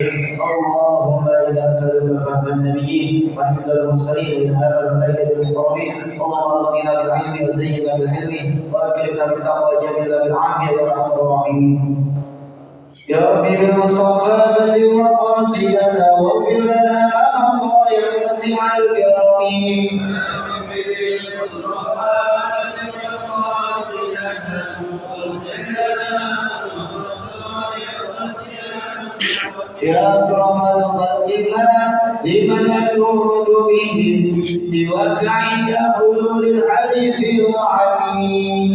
اللهم إنا نسألك فهم النبيين وحفظ المرسلين وإلهام الملائكة المقربين. اللهم أغننا بالعلم وزينا بالحلم وأكرمنا بالتقوى وجملنا بالعافية يا أرحم الراحمين. يا ربي بالمصطفى بلغ مقاصدنا واغفر لنا ما مضى يا واسع الكرم. يا أكرم الخلق لمن يلوذ بهم بوقع حلول الحديث العميم.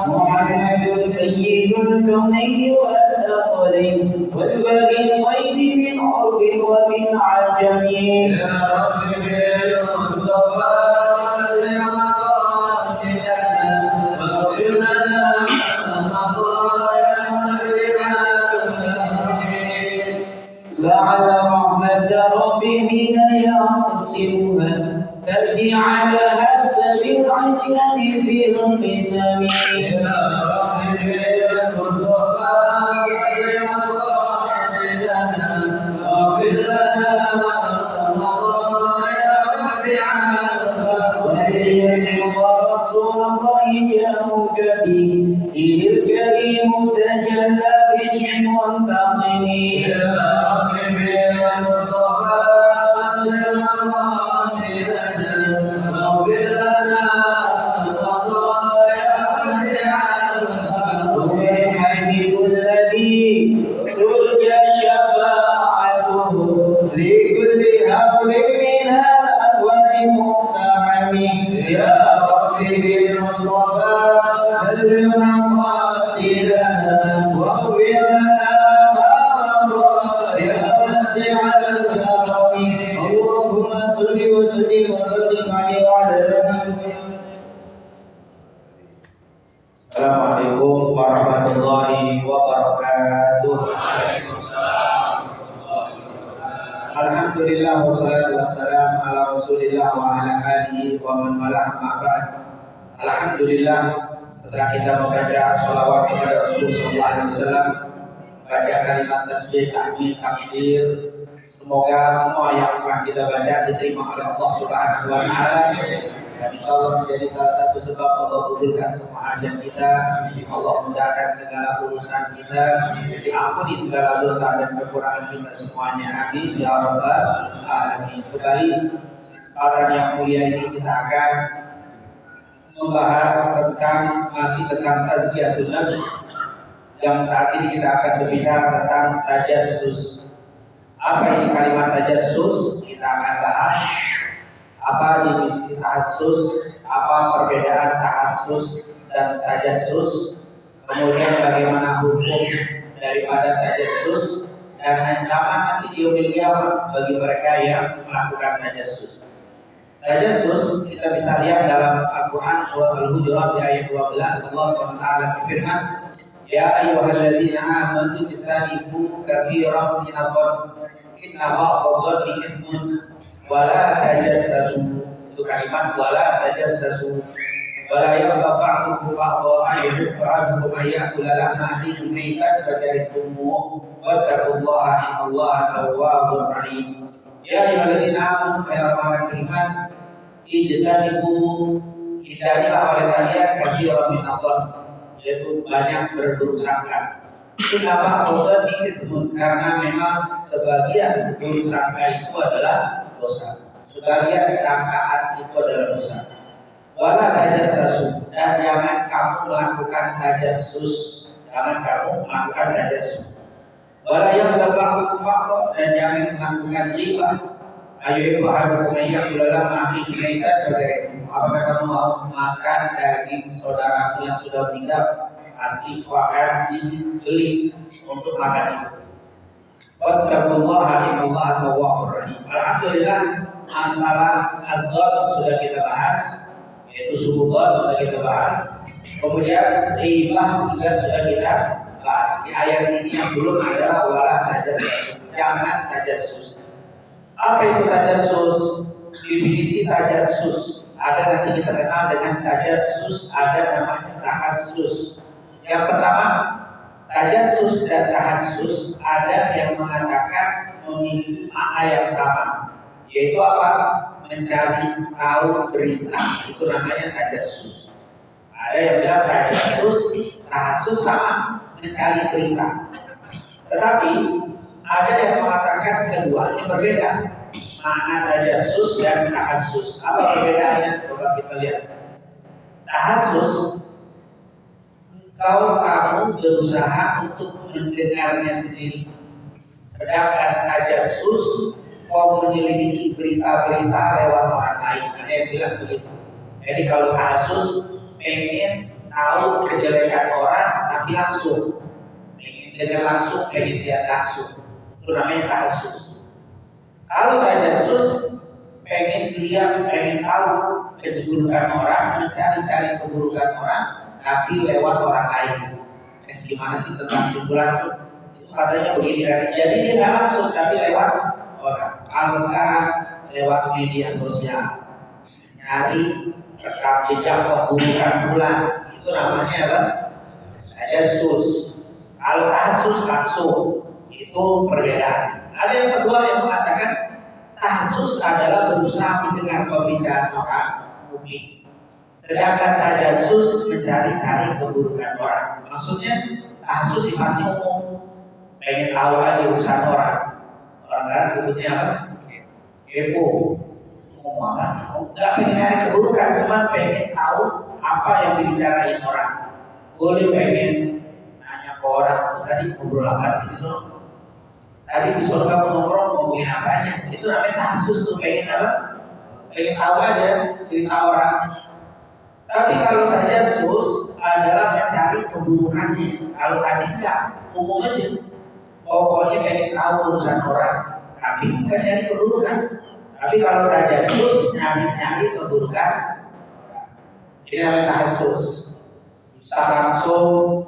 محمد سيد الكونين والثقلين والفريقين من عرب ومن عجم. لعل رحمة ربي حين يقسمها تأتي على حسب العصيان في القسم. رسول الله جاءك به الكريم تجلى باسم منتقم. والحبيب الذي ترجى شفاعته لكل هول من الأهوال مقتحم. يا ربي بالمصطفى بلغ مقاصدنا واغفر لنا ما مضى يا واسع الكرم. اللهم صل وسلم وبارك عليه وعلى آله. Assalamualaikum warahmatullahi wabarakatuh. Alhamdulillah wassalatu wassalamu ala Rasulillah wa ala alihi wa man walah ma ba'd. Alhamdulillah, setelah kita membaca sholawat kepada Rasulullah sallallahu alaihi wasallam, baca kalimat tasbih, tahmid, takbir, semoga semua yang telah kita baca diterima oleh Allah Subhanahu wa taala dan insyaallah menjadi salah satu sebab Allah kabulkan semua hajat kita. Allah mudahkan segala urusan kita, diampuni segala dosa dan kekurangan kita semuanya. Amin ya rabbal alamin. Kembali kesempatan yang mulia ini kita akan membahas tentang tazkiyatun nafs. Yang saat ini kita akan berbicara tentang tajassus. Apa ini kalimat tajassus? Kita akan bahas apa definisi tahassus, apa perbedaan tahassus dan tajassus, kemudian bagaimana hukum daripada tajassus, dan ancaman nanti di yaumil qiyamah bagi mereka yang melakukan tajassus. Tajassus kita bisa lihat dalam Al-Quran surat Al-Hujurat di ayat 12. Allah SWT berfirman, Ya ayyuhalladzina amanu ijtanibu katsiran minadh-dhanni inna ba'dadh-dhanni itsmun wala tajassasu. Itu kalimat wala tajassasu. Wala yaghtab ba'dukum ba'dhan ayyuhibbu ahadukum ayyakula lahma akhihi maytan fakarihtumu wattaqullaha innallaha tawwabur rahim. Ya ayyuhalladzina amanu ya orang beriman, ijtanibu, hindarilah oleh kalian katsiran minadh-dhanni, yaitu banyak berprasangka. Kenapa Allah disebut? Karena memang sebagian prasangka itu adalah dosa. Sebagian sangkaan itu adalah dosa. Wala tajassus, dan jangan kamu melakukan tajassus. Jangan kamu melakukan tajassus. Wala yaghtab dan jangan melakukan riba. Ayo ibu hadukum ayyakula lahma akhihi maytan fakarihtumu. Apakah kamu mau makan daging saudaraku yang sudah meninggal? Pasti akan dibeli untuk makan itu. Wattaqullaha innallaha tawwabur rahim. Alhamdulillah, masalah adzab sudah kita bahas, yaitu subuh sudah kita bahas. Kemudian ribah juga sudah kita bahas. Di ayat ini yang belum adalah wala tajassus. Jangan tajassus. Apa itu tajassus? Definisi tajassus. Ada nanti kita kenal dengan tajassus, ada namanya tahassus. Yang pertama, tajassus dan tahassus ada yang mengatakan memiliki makna yang sama, yaitu apa? Mencari tahu berita. Itu namanya tajassus. Ada yang bilang tajassus, tahassus sama, mencari berita. Tetapi ada yang mengatakan keduanya berbeda. Makna tajassus dan tahassus. Apa perbedaannya? Coba kita lihat. Tahassus, kalau kamu berusaha untuk mendengarnya sendiri. Sedangkan tajassus, kau menyelidiki berita-berita lewat orang lain. Ada yang bilang begitu. Jadi kalau tahassus, pengen tahu kejelekan orang, tapi langsung. Pengen dengar langsung, pengen lihat langsung. Itu namanya tahassus. Kalau tajassus, pengen lihat, pengen tahu keburukan orang, mencari-cari keburukan orang, tapi lewat orang lain. Gimana sih tentang kumpulan itu? Itu katanya begini. Jadi dia nggak langsung, tapi lewat orang. Kalau sekarang lewat media sosial, nyari rekam jejak keburukan bulan, itu namanya apa? Tajassus. Kalau tahassus langsung, itu perbedaan. Ada yang kedua yang mengatakan tahassus adalah berusaha mendengar pembicaraan orang umum. Sedangkan tajassus mencari-cari keburukan orang. Maksudnya tahassus sifatnya umum, pengen tahu aja urusan orang. Orang kan sebutnya apa? Kepo. Umum apa? Nggak pengen cari keburukan, cuma pengen tahu apa yang dibicarain orang. Boleh pengen nanya ke orang, tadi ngobrol apa sih disuruh? Tadi disuruh kamu nongkrong ngomongin apanya? Itu namanya tahassus tuh, pengen apa? Pengen tahu aja cerita orang. Tapi kalau tajassus adalah mencari keburukannya. Kalau tadi enggak, umum aja. Pokoknya pengen tahu urusan orang, tapi bukan nyari keburukan. Tapi kalau tajassus nyari keburukan orang. Ini namanya tahassus. Bisa langsung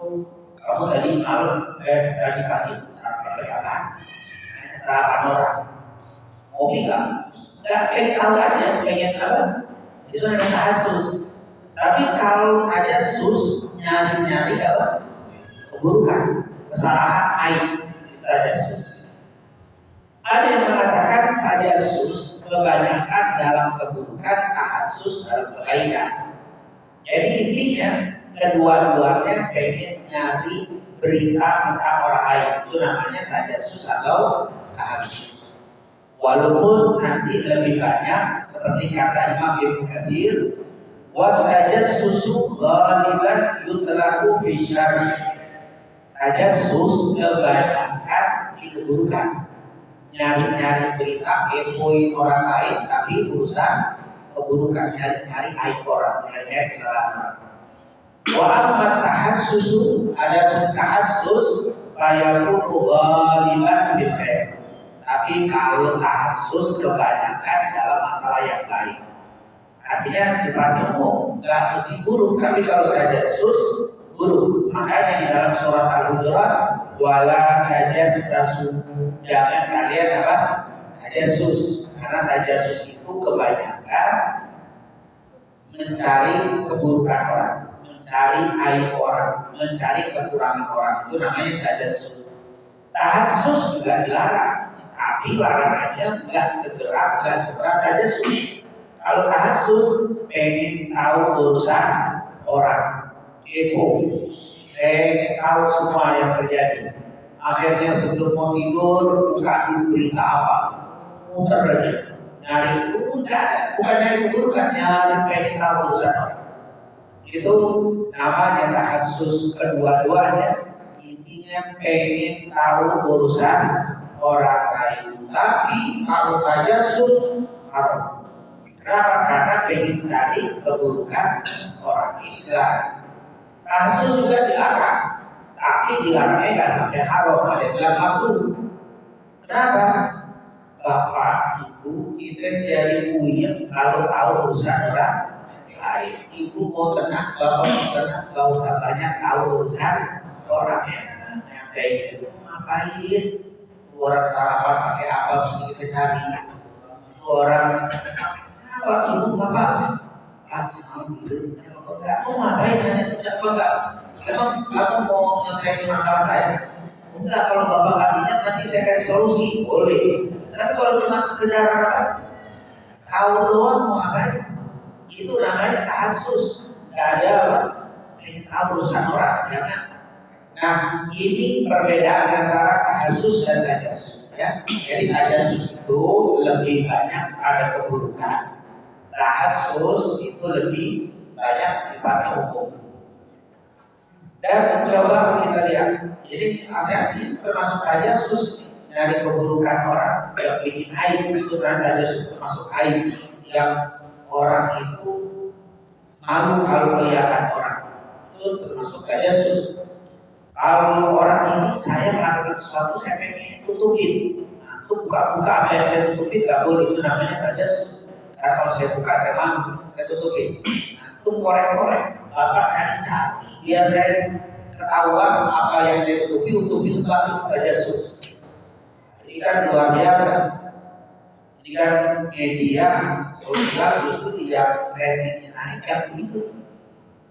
kamu tadi malam, tadi pagi sampai apa? Sarapan orang. Ngopi nggak pengen tahu aja, pengen apa? Itu namanya tahassus. Tapi kalau tajassus nyari apa? Keburukan, kesalahan, aib, itu tajassus. Ada yang mengatakan tajassus kebanyakan dalam keburukan, tahassus dalam kebaikan. Jadi intinya kedua-duanya pengen nyari berita tentang orang lain. Itu namanya tajassus atau tahassus. Walaupun nanti lebih banyak seperti kata Imam Ibnu Katsir, wa tajassusu ghaliban yutlaqu fi syarr. Tajassus kebanyakan di keburukan. Nyari-nyari berita, kepoin orang lain, tapi urusan keburukan, nyari-nyari aib orang, nyari-nyari kesalahan orang. Wa amma tahassusu, ada tahassus fayakunu ghaliban bil khair. Tapi kalau tahassus kebanyakan dalam masalah yang baik, artinya sifatnya umum, nggak mesti buruk. Tapi kalau tajassus buruk. Makanya di dalam surat Al-Hujurat, wala tajassasu, jangan kalian apa? Tajassus. Karena tajassus itu kebanyakan mencari keburukan orang, mencari aib orang, mencari kekurangan orang. Itu namanya tajassus. Tahassus juga dilarang. Tapi larangannya nggak seberat tajassus. Kalau tahassus pengen tahu urusan orang, kepo, pengen tahu semua yang terjadi. Akhirnya sebelum mau tidur buka berita apa, muter aja, nyari bukan nyari keburukan, nyari pengen tahu urusan orang. Itu namanya tahassus. Kedua-duanya intinya pengen tahu urusan orang lain. Tapi kalau tajassus haram. Kenapa? Karena pengen cari keburukan orang itu. Tahassus juga dilarang, tapi dilarangnya nggak sampai haram, ada bilang makruh. Kenapa? Bapak ibu kita jadi puyeng kalau tahu urusan orang lain. Ibu mau tenang, bapak mau tenang, nggak usah banyak tahu urusan orang yang kayak gitu. Ngapain? Orang sarapan pakai apa mesti kita cari. Orang apa ibu bapak gitu. Enggak, mau ngapain nanya itu siapa enggak? Memang kamu mau menyelesaikan masalah saya? Enggak, kalau bapak nggak ingat nanti saya kasih solusi, boleh. Tapi kalau cuma sekedar apa? Tahu doang mau ngapain? Itu namanya kasus. Nggak ada urusan orang, ya kan? Nah, ini perbedaan antara kasus dan tajasus, ya. Jadi tajasus itu lebih banyak ada keburukan. Kasus itu lebih banyak sifatnya umum. Dan coba kita lihat, jadi hati-hati termasuk tajasus dari keburukan orang yang bikin aib itu kan tajasus termasuk aib yang orang itu malu kalau kelihatan orang itu termasuk tajasus. Kalau orang ini saya melakukan sesuatu saya pengen tutupin, nah, itu buka-buka apa yang saya tutupin nggak boleh, itu namanya tajasus. Karena kalau saya buka saya malu, saya tutupin. Nah, itu korek-korek, bapak cari biar saya ketahuan apa yang saya tutupi untuk disebut itu tajasus. Ini kan luar biasa. Ini kan media sosial justru tidak ratingnya naik yang begitu.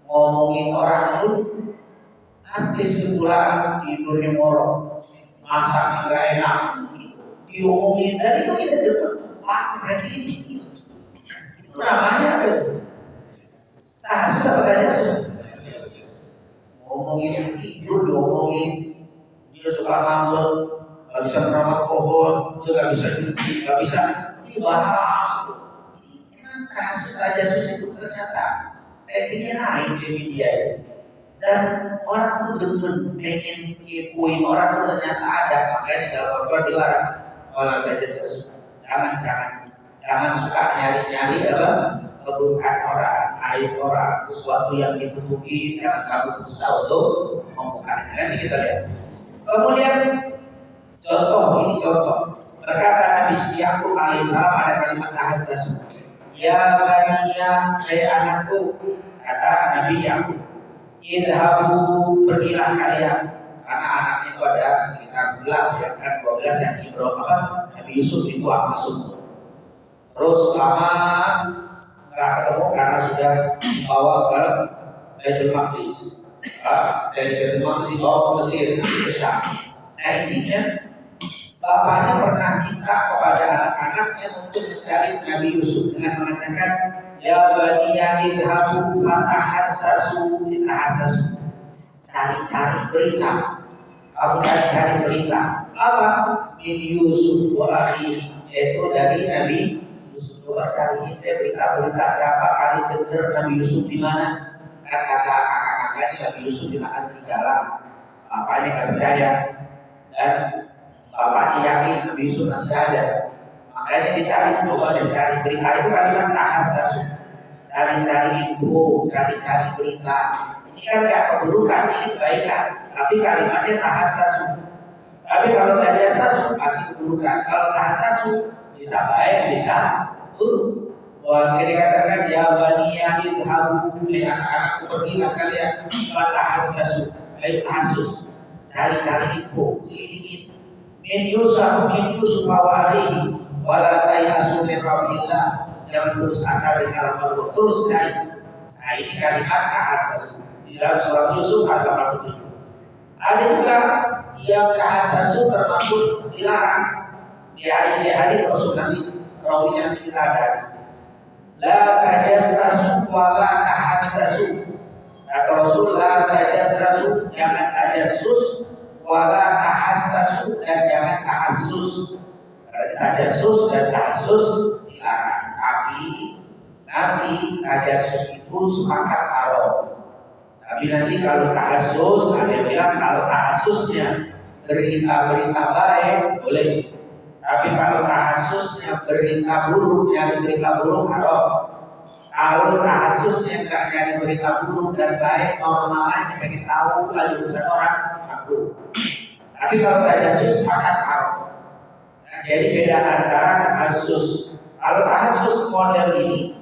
Ngomongin orang dulu, nanti sebulan tidurnya molor, masak nggak enak, diomongin dari itu kita dapat berarti ini. Itu namanya apa? Nah, susah bertanya susah. Ngomongin tidur, diomongin dia suka ngambek, nggak bisa merawat pohon, dia nggak bisa cuci, nggak bisa dibahas. Ini kasus aja susah itu ternyata ratingnya naik di media ini. Dan orang tuh betul pengen kepoin orang tuh ternyata ada, makanya di dalam Al-Quran dilarang orang tajasus. Jangan suka nyari-nyari keburukan orang, aib orang, sesuatu yang ditutupi, jangan kamu berusaha untuk membukanya. Nanti kita lihat. Kemudian ini contoh. Berkata Nabi Yaqub alaihissalam ada kalimat tahassas. Ya baniya, hai anakku, kata Nabi Yaqub. Idhabu, pergilah kalian, karena anak itu ada sekitar 11 ya kan, 12 yang Ibrahim Nabi Yusuf itu masuk. Terus lama nggak ketemu karena sudah dibawa ke Baitul Maqdis. Dari Baitul Maqdis dibawa ke Mesir, ke Syam. Nah intinya bapaknya pernah minta kepada anak-anaknya untuk mencari Nabi Yusuf dengan mengatakan, ya baniya idhabu fatahassasu, cari-cari berita. Kamu cari berita. Apa? Min Yusuf wa akhi, yaitu dari Nabi Yusuf. Cari berita siapa, kali dengar Nabi Yusuf di mana? Kan kata kakak-kakaknya Nabi Yusuf di Makasih dalam. Bapaknya nggak percaya dan bapaknya yakin Nabi Yusuf masih ada. Makanya dicari berita itu kalimat tahassasu. Cari-cari info, cari-cari berita. Ini kan gak keburukan, ini kebaikan. Tapi kalimatnya tahassasu. Tapi kalau tajasus pasti keburukan. Kalau tahassasu bisa baik, bisa buruk. Wah, kita katakan ya baniya idhabu, anak-anakku pergilah kalian tahassasu, tahassus. Cari-cari info, sedikit. Min Yusuf wa akhihi wala tayasu min rahmatillah, yang terus asa dengan Allah, terus naik. Nah ini kalimat tahassasu di dalam surat Yusuf ayat 87. Ada juga yang tahassasu termasuk dilarang di hadis Rasul Nabi rawinya kita ada. La tajassasu wa la tahassasu. Kata Rasul, la tajassasu, jangan tajassus, wala tahassasu, dan jangan tahassus. Tajassus dan tahassus dilarang. Tapi tajassus itu sepakat haram. Tapi nanti kalau tahassus, ada yang bilang kalau tahassusnya berita-berita baik boleh. Tapi kalau tahassusnya berita buruk, nyari berita buruk haram. Kalau tahassusnya nggak nyari berita buruk dan baik, normal aja pengen tahu lagi urusan orang, makruh. Tapi kalau tajassus sepakat haram. Nah, jadi beda antara tahassus. Kalau tahassus model ini,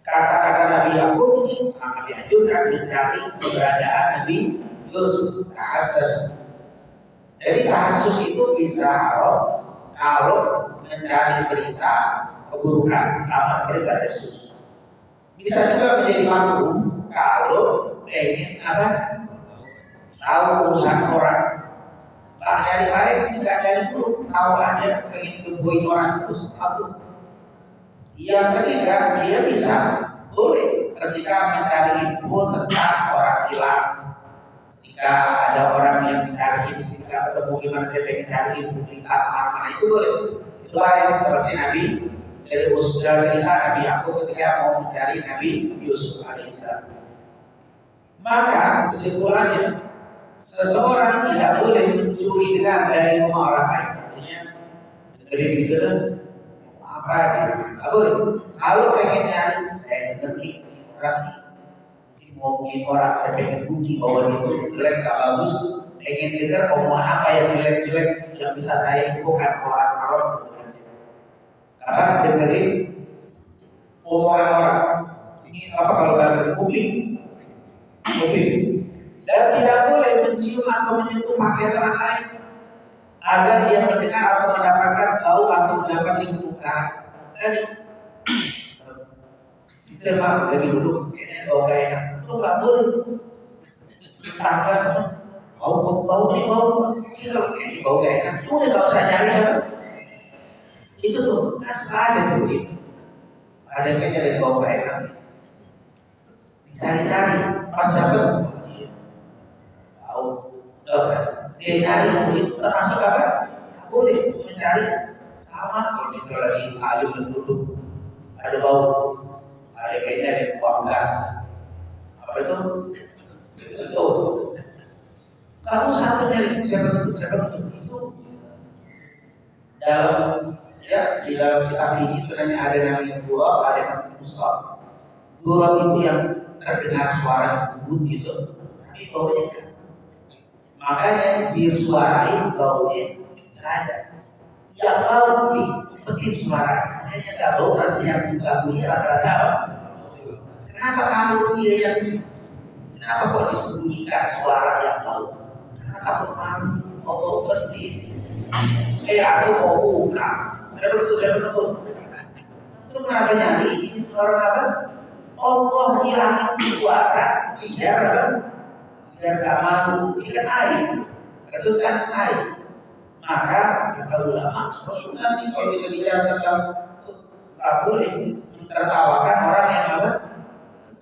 kata-kata Nabi Yaqub ini sangat dianjurkan mencari keberadaan Nabi Yusuf. Tahassus. Jadi tahassus itu bisa haram kalau mencari berita keburukan, sama seperti tajassus. Bisa juga menjadi makruh kalau pengen apa? Tahu urusan orang. Tak nyari baik, tidak nyari buruk. Tahu aja pengen kebuin orang terus makruh. Yang ketiga, dia bisa boleh ketika mencari info tentang orang hilang. Jika ada orang yang mencari, jika ketemu gimana saya pengen cari info tentang mana itu boleh. Itu yang seperti Nabi dari usia kita Nabi Yakub ketika mau mencari Nabi Yusuf alaihissalam. Maka kesimpulannya, seseorang tidak boleh mencuri dengan dari rumah orang lain. Artinya dari itu apa gitu? Tidak boleh. Kalau pengen nyari, saya ngerti orang ini mungkin orang saya pengen bukti bahwa itu jelek tak bagus. Pengen dengar omongan apa yang jelek-jelek yang bisa saya infokan ke orang-orang. Karena dengerin omongan orang. Ini apa kalau bahasa kuping? Dan tidak boleh mencium atau menyentuh pakaian orang lain agar dia mendengar atau mendapatkan bau atau mendapat lingkungan. Dan kita mah dari dulu kayaknya bau gak enak. Itu nggak boleh. Tangga bau ini bau. Kita kayaknya bau gak enak. Itu nggak usah nyari apa. Itu tuh kan ada dulu. Ada kayaknya dari bau gak enak. Cari-cari pas dapat dia cari itu termasuk apa? Boleh mencari sama kalau kita lagi alim dan duduk ada bau, ada kayaknya ada buang gas, apa itu? Itu kamu satu nyari siapa itu dalam ya di dalam kitab fikih itu ada namanya gurab, ada namanya musab. Gurab itu yang terdengar suara lembut gitu, tapi baunya kan. Makanya disuarain baunya ada. Yang bau dipetin suara, makanya nggak bau nanti yang nggak bunyi rata-rata. Kenapa kamu dia yang kenapa kok disembunyikan suara yang bau? Karena kamu malu mau pergi. Aku mau buka. Saya betul. Itu kenapa nyari orang apa? Allah hilangin suara biar apa? Biar gak malu, ini kan air, itu kan air. Maka kata ulama, sudah nih kalau kita bicara tentang tak boleh menertawakan orang yang apa?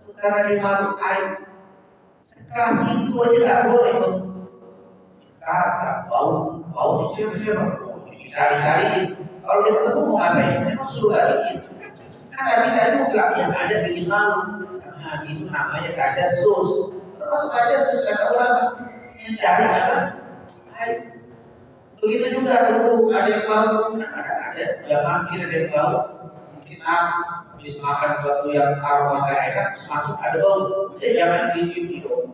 Itu karena dia malu air. Sekelas itu aja gak boleh dong. Kata bau siapa? Dicari-cari. Kalau dia ketemu mau ngapain? Memang suruh balikin. Kan gak bisa juga yang ada bikin malu. Nah itu namanya tajasus. Terus aja kata ulama mencari apa? Air. Begitu juga dulu ada yang bau, ada yang mampir ada yang bau. Mungkin habis makan sesuatu yang aroma gak enak, masuk ada bau. Udah jangan dicium dong.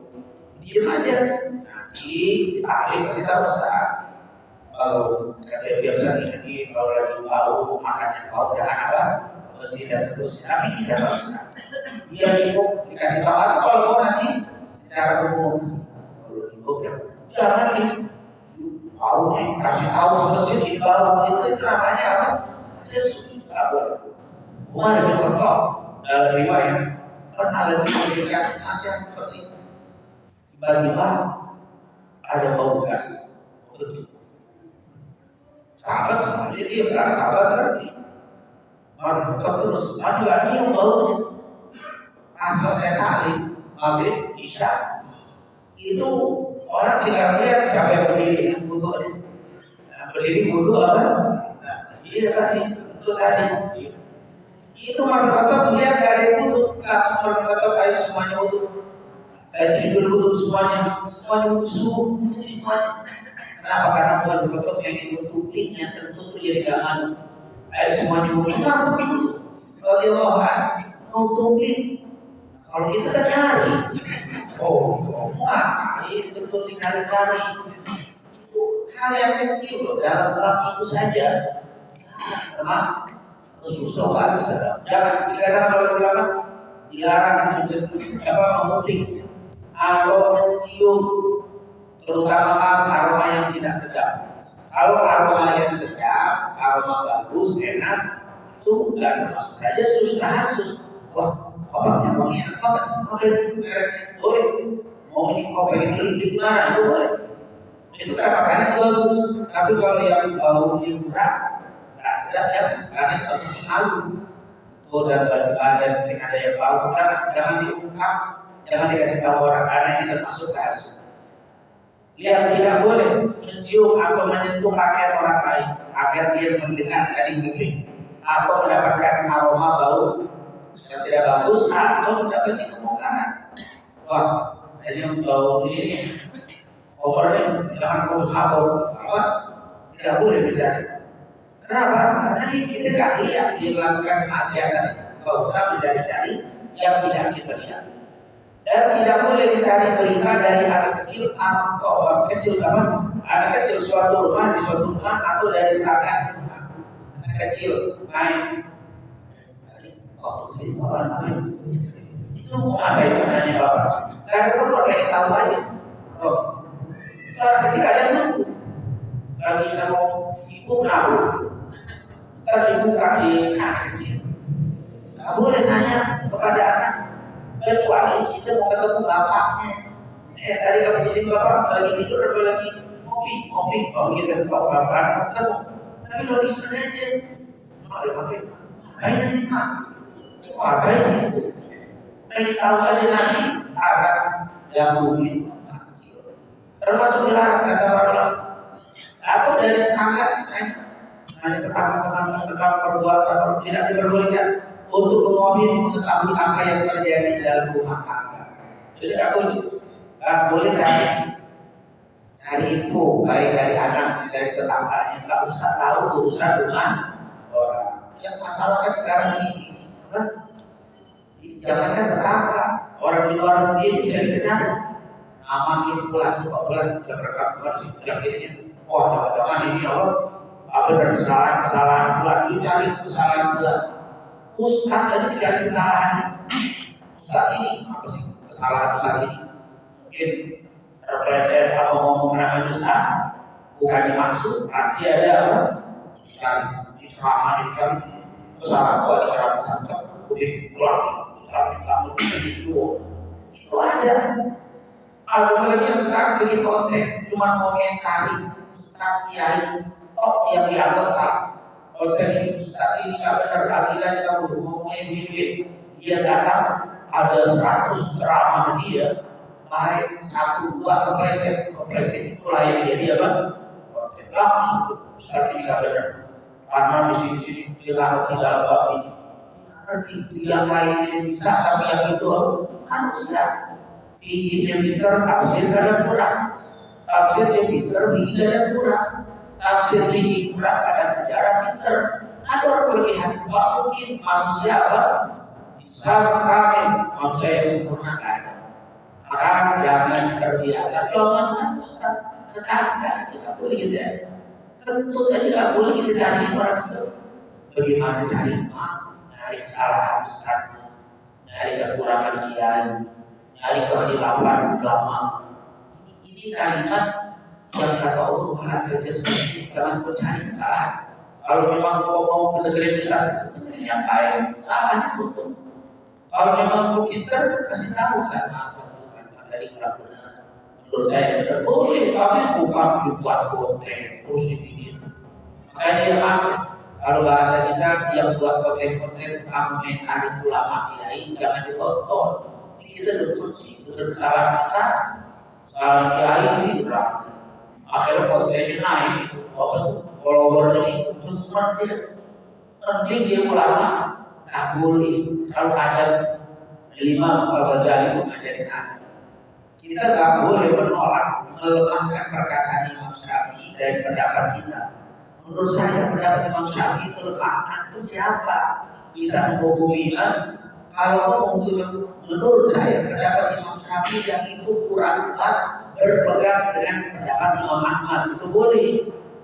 Diam aja. Nanti ahli kasih tahu saat kalau kata biasa ini kalau lagi bau makannya bau jangan apa? Bersih dan seterusnya. Tapi tidak bisa. Dia dikasih tahu kalau mau nanti secara umum jangan tahu nih kasih tahu semestinya di bawah itu namanya apa? Yesus Umar bin Khattab dalam riwayat pernah lebih memberikan nasihat seperti tiba-tiba ada bau gas. Sahabat sama dia berarti sahabat ngerti. Umar bin Khattab terus lagi yang baunya pas selesai kali maghrib isya itu orang tidak lihat siapa yang berdiri yang wudu. Berdiri wudu apa? Iya kasih itu tadi. Itu manfaatnya lihat dari wudu langsung manfaatnya ayo semuanya wudu. Tadi tidur wudu semuanya wudu semuanya. Kenapa? Karena manfaatnya yang ditutupinnya tentu jadi jangan ayo semuanya wudu. Kenapa wudu? Kalau Allah nutupin. Kalau kita kan nyari, itu tentu dicari-cari. Itu hal yang kecil loh, dalam bab itu saja. Sama Rasulullah SAW. Jangan dikatakan oleh ulama dilarang memutik atau mencium, terutama aroma yang tidak sedap. Kalau aroma yang sedap, aroma bagus, enak, itu nggak termasuk saja susah. Wah, Bapaknya mengingat banget, mereknya boleh. Mau ini kopi ini gimana boleh. Itu kan makanan bagus. Tapi kalau yang baunya murah, nggak sedap ya, karena harus malu. Oh dan badan mungkin ada yang bau, jangan diungkap, jangan dikasih tahu orang karena ini termasuk kasus. Lihat, tidak boleh mencium atau menyentuh pakaian orang lain agar dia mendengar dari kuping atau mendapatkan aroma bau yang tidak bagus atau mendapatkan kemungkaran. Wah, ini bau ini overnya jangan mabuk, tidak boleh bicara. Kenapa? Karena kita nggak lihat dia melakukan maksiatan, nggak usah mencari-cari yang tidak kita lihat. Dan tidak boleh dicari berita dari anak kecil atau orang kecil apa? Anak kecil suatu rumah di suatu rumah atau dari tetangga. Anak kecil main. Oh, sini bapak main. Itu mau apa itu nanya bapak? Karena perlu ada yang tahu aja. Oh, kalau ketika ada nunggu, nggak bisa mau ibu tahu. Terbuka di anak kecil. Nggak boleh nanya kepada anak. Kecuali kita mau ketemu bapaknya. Tadi kamu bising bapak lagi tidur atau lagi ngopi. Kalau kita tahu bapak ketemu. Tapi kalau di sana aja, ada apa? Kayaknya nih pak, apa ini? Kita tahu aja nanti akan yang mungkin termasuk dilarang kata orang. Atau dari tetangga, hanya tetangga perbuatan tidak diperbolehkan. Untuk mengetahui apa yang terjadi dalam rumah tangga. Jadi aku boleh cari info baik dari anak, dari tetangga yang nggak usah tahu urusan rumah orang. Yang masalah kan sekarang ini, jangankan tetangga, orang di luar negeri bisa dicari. Namanya bulan sudah rekam bulan akhirnya. Oh jangan ini apa dari kesalahan bulan dicari kesalahan bulan. Ustaz tadi tidak ada kesalahan. Ustaz ini apa sih kesalahan Ustaz ini? Mungkin terpleset atau ngomong dengan Ustaz, bukannya maksud pasti ada apa? Di ceramah dicari kesalahan kalau di ceramah sangat udah pulang Ustaz kamu itu ada. Ada lagi yang sekarang bikin konten cuma komentari Ustaz Kiai yang dianggap salah. Konten Ustaz ini nggak benar keadilan kamu ngomongin bibir. Dia datang ada 100 ceramah dia, baik 1, 2 kepleset itulah yang jadi apa? Konten langsung Ustaz ini nggak benar. Karena di sini bilang tidak baik. Nanti yang lain bisa, tapi yang itu harusnya izinnya pintar, tafsirnya ada kurang. Tafsirnya pintar, izinnya kurang. Tafsir ini kurang ada sejarah pintar. Ada kelebihan mungkin manusia bisa kami manusia yang sempurna ada. Maka jangan terbiasa jangan tetangga tidak boleh gitu ya. Tentu tidak boleh kita cari orang itu. Bagaimana cari nyari kesalahan ustadz, nyari kekurangan kiai, nyari kekhilafan ulama. Ini kalimat yang kata Allah mengatakan kesalahan, jangan mencari kesalahan. Kalau memang mau ke negeri besar, negeri yang baik, salah tutup. Kalau memang mau pintar, kasih tahu sama dari benar. Menurut saya tidak boleh, tapi bukan dibuat konten terus dibikin. Makanya dia pakai. Kalau bahasa kita yang buat konten komentari ulama kiai jangan ditonton. Ini kita betul sih, betul salah ustaz, salah kiai hilang. Akhirnya kontennya naik, follower ini teman dia, penting dia ulama, tak boleh. Kalau ada 5 Al-Ghazali itu ngajarin anak, kita tak boleh menolak, melemahkan perkataan Imam Syafi'i dari pendapat kita. Menurut saya pendapat Imam Syafi'i itu lemah. Itu siapa bisa menghubungi? Kalau menurut saya pendapat Imam Syafi'i yang itu kurang kuat, berpegang dengan pendapat Imam Ahmad itu boleh,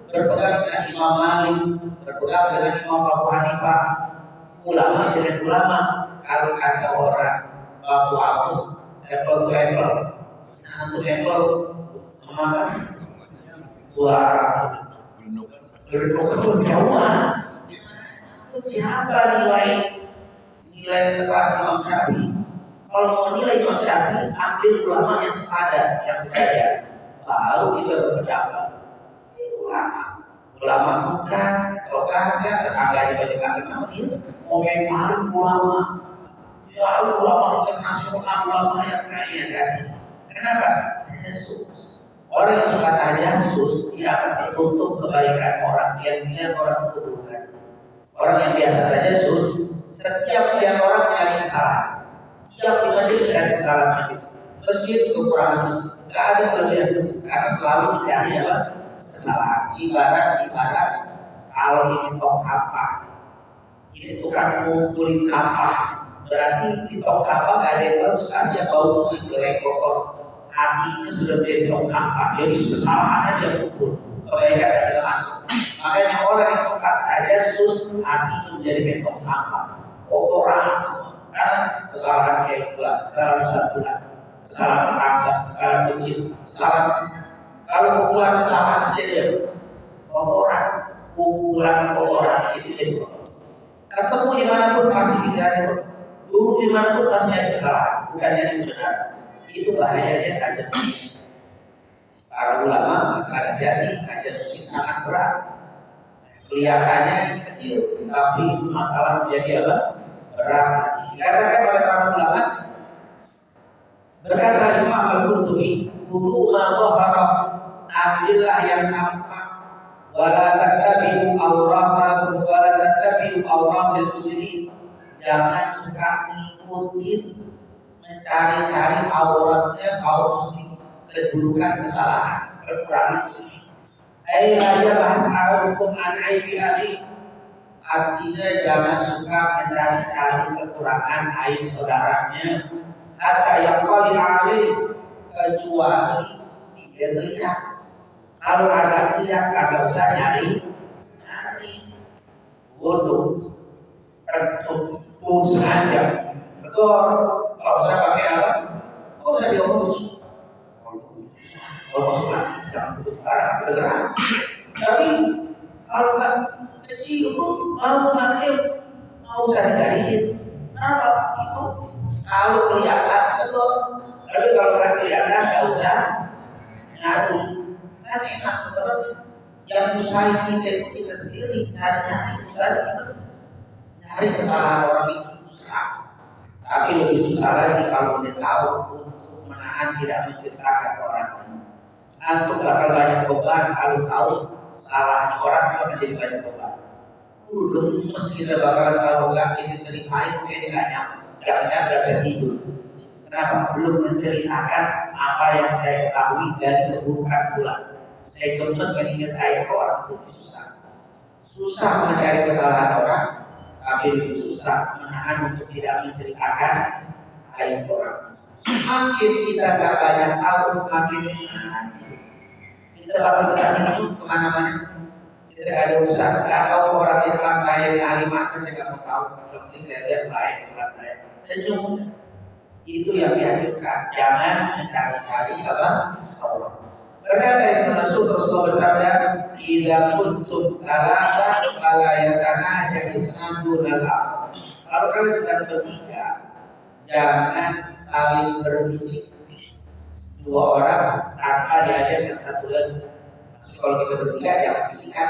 berpegang dengan Imam Malik, berpegang dengan Imam Abu Hanifah, ulama dengan ulama. Kalau kata orang Abu Agus, apple to apple, untuk apple apa? Buah berdua jauhan. Siapa nilai nilai sekelas Imam Syafi'i. Kalau mau nilai Imam Syafi'i, ambil ulama yang sepadan, yang sejajar. Baru kita berpendapat. Ulama bukan, kalau kagak tetangganya banyak kali nama dia komentar ulama. Ya ulama internasional, ulama yang kaya kan. Kenapa? Yesus. Orang yang suka Yesus, dia akan tertutup kebaikan orang yang melihat orang keburukan. Orang yang biasa Yesus, setiap melihat orang yang salah, dia dibandingkan kesalahan. Meski kekurangan, tidak ada kelebihan karena selalu dicari apa? Kesalahan. Ibarat kalau ini tong sampah, ini tukang ngumpulin sampah, berarti di tong sampah nggak ada yang bagus, asal bau jelek kotor. Hatinya sudah menjadi tong sampah, jadi kesalahan aja ngumpul, kebaikan tidak masuk. Makanya orang yang suka Yesus, hatinya menjadi tong sampah, kotoran semua. Karena kesalahan kayak gula, kesalahan satulah, kesalahan tetangga, kesalahan masjid, kesalahan. Kalau kumpulan kesalahan jadi kotoran, kumpulan kotoran itu jadi kotoran. Ketemu dimanapun pasti tidak ada, dulu dimanapun pasti ada kesalahan, bukannya yang benar. Itu bahayanya kajian. Para ulama akan jadi kajian sangat berat. Kelihatannya kecil, tapi masalah menjadi apa? Berat. Dikatakan oleh para ulama, berkata Imam Al-Qurtubi, "Wudu ma dhahara, ambillah yang nampak, wala tattabi'u awratakum wala tattabi'u awratil muslimin." Jangan suka ngikutin, mencari-cari auratnya kaum muslim, keburukan, kesalahan, kekurangan muslim. Ayyalah ta'arukum an aibi akhi. Artinya jangan suka mencari-cari kekurangan aib saudaranya. Hatta yang paling alih, kecuali dia lihat. Kalau ada lihat, kagak usah nyari. Bodoh, tertutup saja. Betul, nggak usah pakai apa? Nggak usah diurus. Kalau masuk lagi, jangan tutup arah bergerak. Tapi kalau kan kecil pun mau pakai, mau usah dicariin. Kenapa? Itu kalau kelihatan betul. Tapi kalau nggak kelihatan, nggak usah nyari. Kan enak sebenarnya. Yang usaha kita itu kita sendiri, nyari usaha kita. Nyari kesalahan orang itu susah. Tapi lebih susah lagi kalau dia tahu untuk menahan tidak menceritakan orang lain. Antum bakal banyak beban kalau tahu salahnya orang itu akan jadi banyak beban. Gemes kita bakalan kalau nggak kita ceritain mungkin nggak nyampe, nggak bisa tidur. Kenapa? Belum menceritakan apa yang saya ketahui dari keburukan bulan. Saya gemes mengingat aib orang itu susah. Susah mencari kesalahan orang, tapi lebih susah menahan untuk tidak menceritakan aib orang. Semakin kita tak banyak tahu, semakin menahan. Kita bakal bisa hidup kemana-mana. Kita tidak ada usaha. Tidak tahu orang di depan saya yang ahli masak, saya tidak tahu. Tapi saya lihat baik depan saya. Senyum. Itu yang dianjurkan. Jangan mencari-cari apa? Allah. Berkata Ibnu Mas'ud Rasulullah bersabda, "Idza kuntum thalatha fala yatanajal ithnan al-akhar." Kalau kalian sedang bertiga, jangan saling berbisik. Dua orang tanpa diajak yang satu lagi. Maksud kalau kita bertiga jangan bisikan.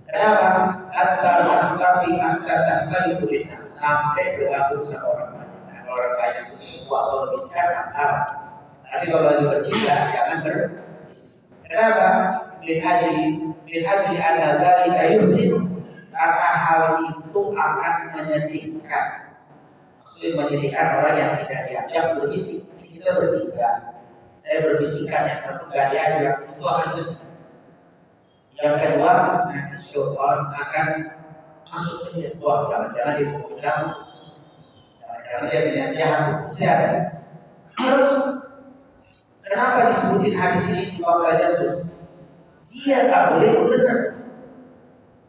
Kenapa? Tapi itu bintang sampai bergabung sama orang banyak. Nah, orang banyak ini kalau bisikan salah. Tapi kalau lagi bertiga jangan berbisik. Kenapa? Min ajli anna dzalika yuhzin, karena hal itu akan menyedihkan. Maksudnya menyedihkan orang yang tidak diajak berbisik. Kita bertiga, saya berbisikan yang satu gak diajak, itu akan sedih. Yang kedua, nanti syaitan akan masuk ke dia. Wah, jangan-jangan dia pukul kamu, jangan-jangan dia melihat jahat, saya. Terus kenapa disebutin hadis ini di bawah Yesus? Dia tak boleh benar.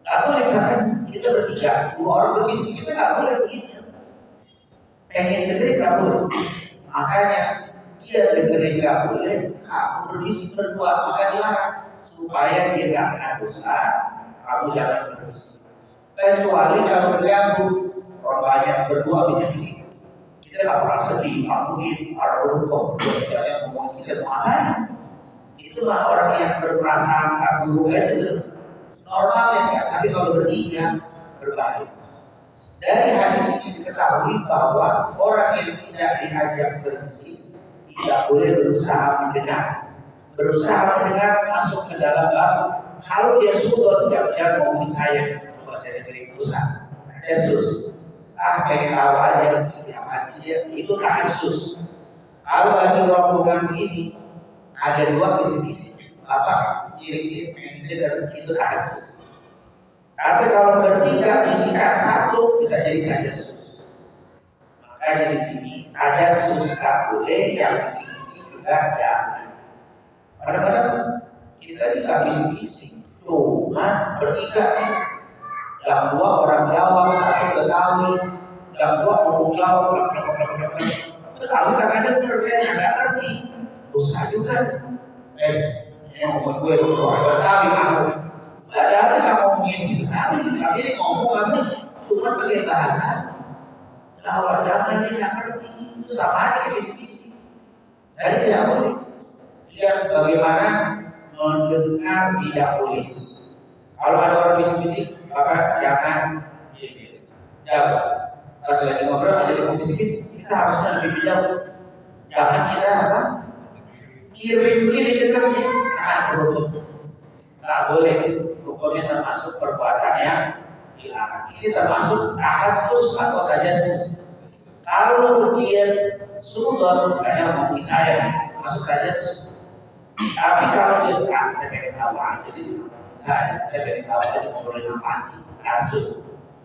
Tak boleh misalkan kita bertiga, dua orang berbisik, kita tak boleh begitu. Pengen dengerin tak boleh. Makanya dia dengerin tak boleh, kamu berbisik berdua, maka dilarang supaya dia tak kena dosa. Kamu jangan berbisik. Kecuali kalau bergabung, orang banyak berdua bisik-bisik. Kita nggak pernah sedih, nggak mungkin ada berubah, yang ngomong kita marah. Itulah orang yang berprasangka buruk itu normal ya, tapi kalau bertiga berbahaya. Dari hadis ini diketahui bahwa orang yang tidak diajak berisi tidak boleh berusaha mendengar. Berusaha mendengar masuk ke dalam bab. Kalau dia sudah jangan ngomongin saya, kalau saya dari berusaha. Yesus, pengen tahu aja siapa sih itu kasus. Kalau lagi rombongan ini ada dua bisik-bisik, kiri pengen dengar itu kasus. Tapi kalau bertiga bisikan satu bisa jadi Yesus. Makanya di sini ada susah boleh, yang bisik-bisik juga jangan. Kadang-kadang kita tidak bisik-bisik, cuma bertiga nih. Yang dua orang Jawa, satu Betawi, yang dua ngomong Jawa, Betawi kadang-kadang berbeda, nggak ngerti. Susah juga. Ini ngomong gue, orang Betawi kamu. Padahal kita ngomongin Cina, tapi ini ngomong apa? Cuma pakai bahasa. Kalau jangan ini nggak ngerti, itu sama aja bisik-bisik. Jadi tidak boleh. Lihat bagaimana mendengar tidak boleh. Kalau ada orang bisik-bisik, maka jangan jauh. Kalau lagi ngobrol ada yang bisik-bisik, kita harusnya lebih jauh. Jangan kita kirim-kirim dekatnya, nggak boleh. Hukumnya termasuk perbuatan yang dilarang. Ini termasuk kasus atau tajasus. Kalau dia sudah hanya mau saya masuk tajasus. Tapi kalau dia saya pengen tahu aja di sini. Saya pengen tahu aja ngobrolin apa sih kasus.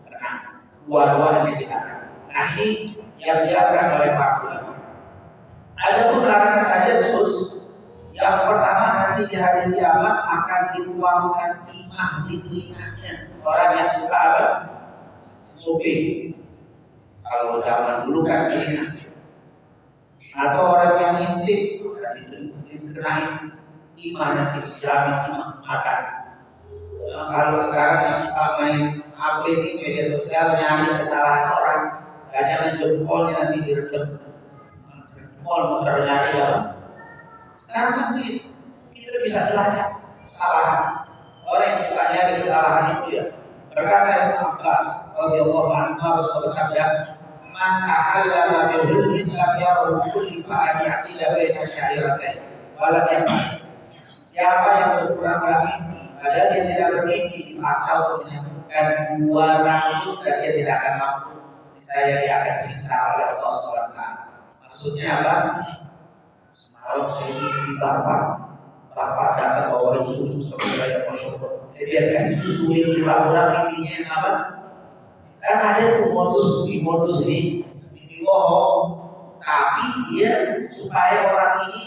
Karena dua-duanya dilarang. Nah ini yang dilakukan oleh Pak Ulama. Ada pun larangan tajasus. Yang pertama nanti di hari kiamat akan dituangkan timah di telinganya. Orang yang suka apa? Nguping. Kalau zaman dulu kan telinga. Atau orang yang ngintip, dikenain timah nanti Islami timah makan. Kalau sekarang yang suka main HP di media sosial nyari kesalahan orang, jangan jempolnya nanti direkam. Jempol muter nyari apa? Sekarang kita bisa belajar kesalahan. Orang yang suka nyari kesalahan itu ya. Berkata Ibnu Abbas radhiyallahu anhu bersabda, "Man ahalla bi dhulmin lam yarul kulli fa'ani aqila baina sya'iratain." Siapa yang berkurang-kurang mimpi, padahal dia tidak bermimpi, dipaksa untuk menyambutkan dua rambut dan dia tidak akan mampu. Saya dia akan siksa oleh Allah SWT. Maksudnya apa? Kalau saya di bapak datang bawa susu seperti saya bersyukur. Saya biar kasih susu yang surah-surah intinya apa? Kan ada tuh modus ini bohong, tapi dia supaya orang ini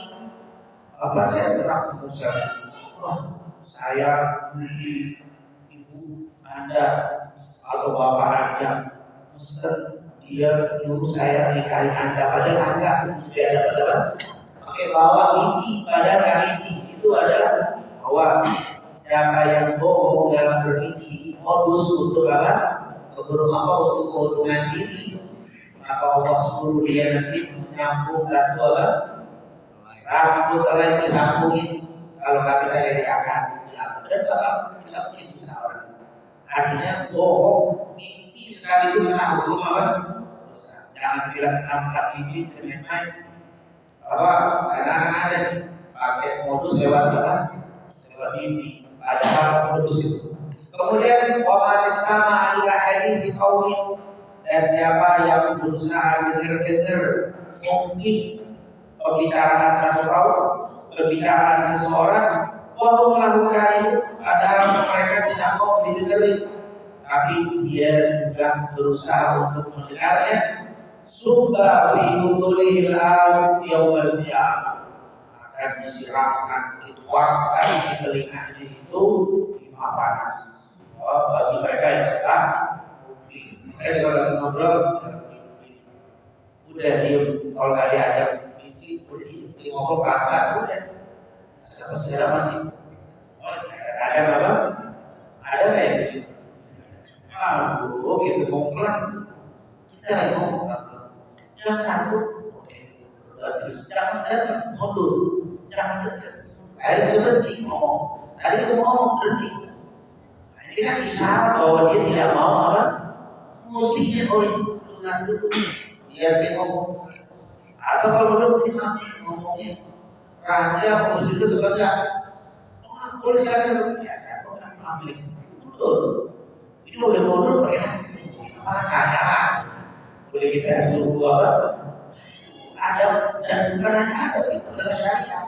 saya terang ketemu saya. Saya beli ibu Anda atau bapak Anda mesen dia nyuruh saya nikahin Anda, padahal Anda sudah ada padahal bawa mimpi, padahal nggak mimpi. Itu adalah bahwa siapa yang bohong dalam bermimpi modus untuk apa? Untuk keuntungan diri, maka Allah suruh dia nanti menyambung satu apa? Rambut lain disambungin. Kalau nggak bisa jadi akan dan bakal tidak mungkin bisa orang. Artinya bohong mimpi sekali itu kena hukum apa? Jangan bilang tampak mimpi dengan main. Kadang-kadang ada pakai modus lewat apa? Lewat mimpi. Padahal modus itu. Kemudian waman sama ila hadis di kaum dan siapa yang berusaha dengar-dengar mungkin pembicaraan satu kaum, pembicaraan seseorang, wahum melakukan itu, padahal mereka tidak mau didengarin, tapi dia juga berusaha untuk mendengarnya. Subha fi udhulihil am yawmal qiyamah, akan disiramkan, dituangkan di telinganya itu timah panas. Bagi mereka yang suka mereka kalau lagi ngobrol udah diem, kalau nggak diajak misi udah diem, ngobrol pelan-pelan udah. Ada saudara masih ada apa? Ada kayak gitu. Gitu ngobrol Ada yang ngomong yang satu, oke, jangan datang, mundur, jangan dekat. Akhirnya itu berhenti ngomong. Tadi itu ngomong berhenti. Nah, ini kan isyarat bahwa dia tidak mau apa? Mestinya tunggu dulu, biar dia ngomong. Atau kalau belum dimati ngomongnya rahasia, mesti itu terbaca. Boleh silakan biasa, kok kan ambil mundur. Ini boleh mundur pakai apa? Ada. Boleh kita suruh apa? Ada dan bukan hanya ada, itu adalah syariat.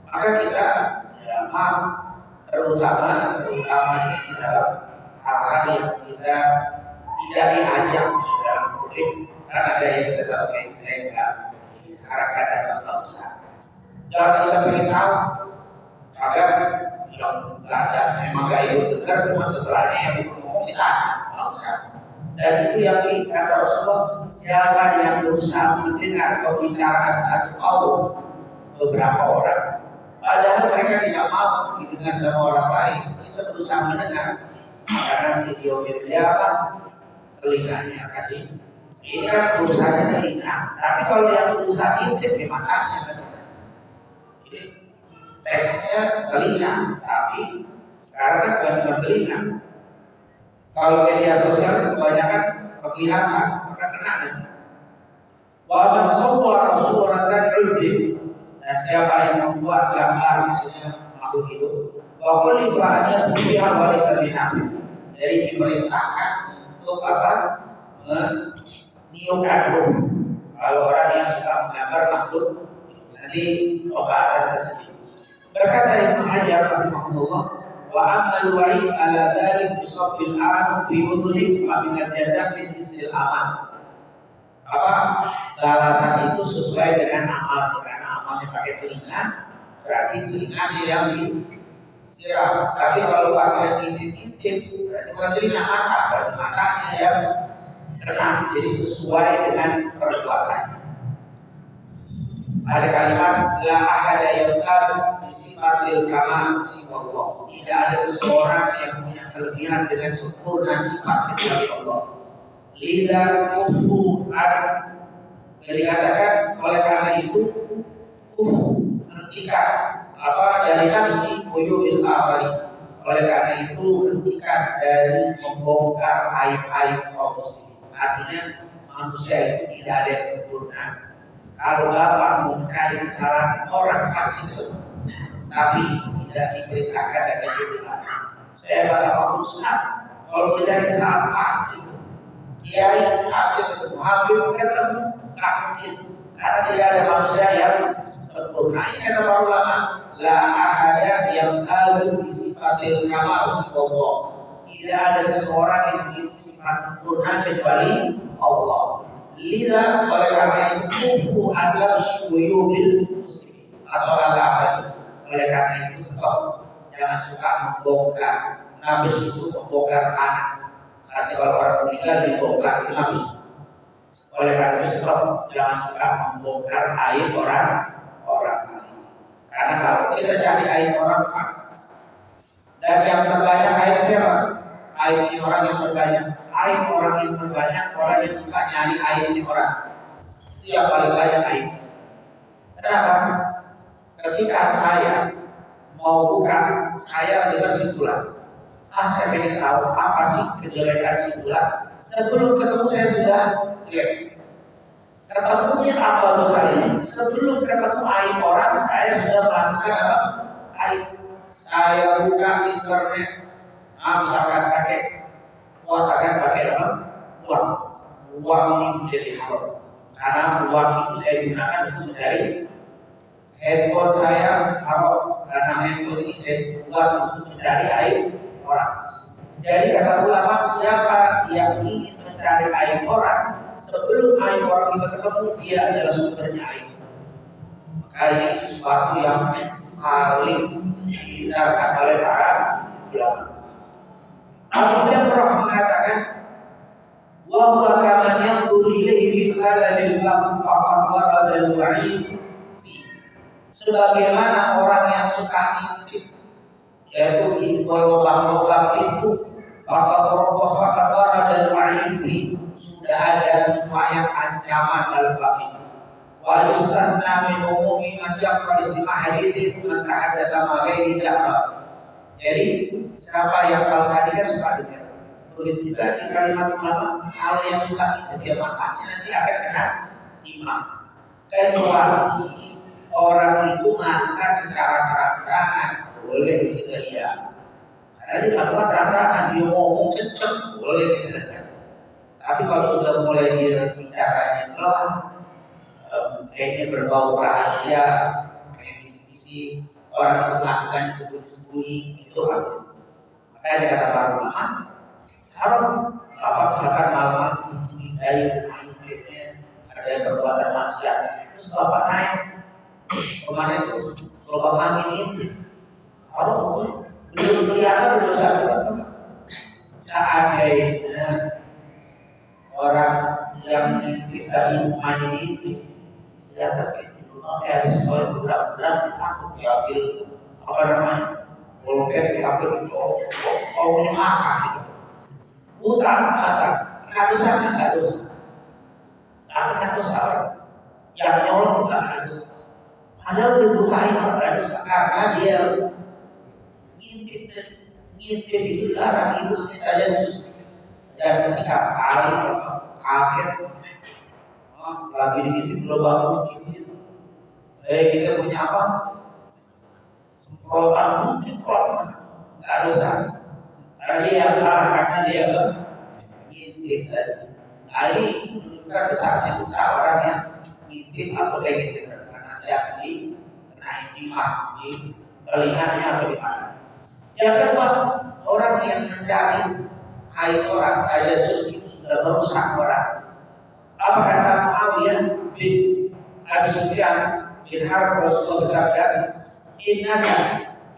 Maka kita ya maaf, terutama di dalam hal-hal yang kita tidak diajak dalam murid, karena ada yang kita tahu kayak saya harapkan dalam bangsa. Jangan kita ingin tahu agar yang tidak ada memang gak ikut dengar, cuma setelahnya yang ngomong kita bangsa. Dan itu yang kata Rasulullah, siapa yang berusaha mendengar pembicaraan satu kaum beberapa orang, padahal mereka tidak mau didengar sama orang lain, kita berusaha mendengar, karena video-video apa telinganya tadi. Ini kan berusahanya telinga, tapi kalau yang berusaha intip di matanya kan. Jadi teksnya telinga, tapi sekarang kan bukan telinga. Kalau media sosial kebanyakan penglihatan, maka kena. Wa man sawwara suratan uldi, dan siapa yang membuat gambar maksudnya makhluk hidup, wa kulli fa'anya fiha wa laysa binafi. Jadi diperintahkan untuk apa? Meniupkan ruh. Kalau orang yang suka menggambar makhluk, nanti pembahasan tersebut. Berkata Ibnu Hajar rahimahullah, wa amal wa'id ala dzalik bisabbil an fi udhri wa min al-jazaa fi jinsil amal. Apa balasan itu sesuai dengan amal, karena amalnya pakai telinga, berarti telinga dia yang disiram. Tapi kalau pakai intip, berarti bukan telinga, mata, berarti matanya yang kena. Jadi sesuai dengan perbuatannya. Ada kalimat la ahada yamtaz bisifatil kamal siwallah. Tidak ada seseorang yang punya kelebihan dengan sempurna sifat kecuali Allah. Lidah kufu ad. Jadi dikatakan oleh karena itu kufu hentikan apa dari nafsi uyubil akhari. Oleh karena itu hentikan dari membongkar aib-aib kaum muslimin. Artinya manusia itu tidak ada yang sempurna. Kalau bapak mencari kesalahan orang pasti itu, tapi tidak diberitakan dan diberitakan. Saya pada Pak Ustaz, kalau mencari kesalahan pasti kiai hasil itu hampir ketemu, tak mungkin. Karena tidak ada manusia yang sempurna. Ini kata para ulama, la ahada yang azul sifatil kamal sifatullah. Tidak ada seseorang yang memiliki sifat sempurna kecuali Allah. Lidah oleh karena itu kufu adalah syuyubil muslim atau al-ahad. Oleh karena itu stop, jangan suka membongkar. Nabis itu membongkar anak. Nanti kalau orang meninggal dibongkar itu nabis. Oleh karena itu stop, jangan suka membongkar aib orang lain. Karena kalau kita cari aib orang pasti. Dan yang terbanyak aib siapa? Aib ini orang yang terbanyak. Aib orang yang terbanyak, orang yang suka nyari aib di orang. Itu yang paling banyak aib. Kenapa? Ketika saya mau buka, saya dengar simpulan. Saya ingin tahu apa sih kejelekan simpulan. Sebelum ketemu saya sudah lihat. Ketemunya apa dosanya? Sebelum ketemu aib orang, saya sudah melakukan apa? Aib. Saya buka internet, misalkan pakai kuatakan pakai apa? Uang. Uang ini menjadi haram. Karena uang itu saya gunakan untuk mencari handphone saya haram. Karena handphone ini saya buat untuk mencari aib orang. Jadi kata ulama, siapa yang ingin mencari aib orang, sebelum aib orang itu ketemu, dia adalah sumbernya aib. Maka ini sesuatu yang paling dihindarkan oleh para ulama. Kemudian Rasulullah mengatakan, wa huwa kaman yanzuru ilaihi min khalalil bab faqad warada al-wa'id. Sebagaimana orang yang suka intip, yaitu di lubang-lubang pintu, Fakat dan wa'idhi sudah ada lumayan ancaman dalam bab ini. Wa yustanna min umumi man yaqra istimah hadithin man tahaddatha ma ghairi jahra. Jadi siapa yang kalau tadi kan suka dengar, begitu juga di kalimat ulama hal yang suka itu dia makanya nanti akan kena imam. Kecuali orang itu mengangkat secara terang-terangan boleh kita lihat. Karena di dalam terang-terangan dia ngomong kenceng boleh kita lihat. Tapi kalau sudah mulai dia bicaranya kayaknya berbau rahasia, kayak misi-misi orang itu melakukan sembunyi-sembunyi itu apa? Makanya dia kata para ulama, kalau bapak misalkan malam mencurigai akhirnya ada yang perbuatan maksiat, terus bapak naik kemana itu? Kalau bapak ini, kalau belum kelihatan dosa itu, seandainya orang yang kita imani itu ya tapi ada sesuatu berat-berat takut diambil apa namanya boleh diambil itu mau dimakan itu utang nggak dosa nggak dosa yang nyolong nggak harus padahal dibukain nggak dosa karena dia ngintip itu larang itu aja dan ketika kaget lagi dikit global mungkin kita punya apa semprotan nggak dosa karena dia yang salah karena dia ngintip tadi ini menunjukkan besarnya usaha orang yang ngintip atau kayak gitu karena dia akan kena intimah di telinganya atau di mana. Yang kedua orang yang mencari aib orang kaya suci sudah merusak orang. Apa kata Muawiyah bin Abi Sufyan bin Harb Rasulullah bersabda, "Innaka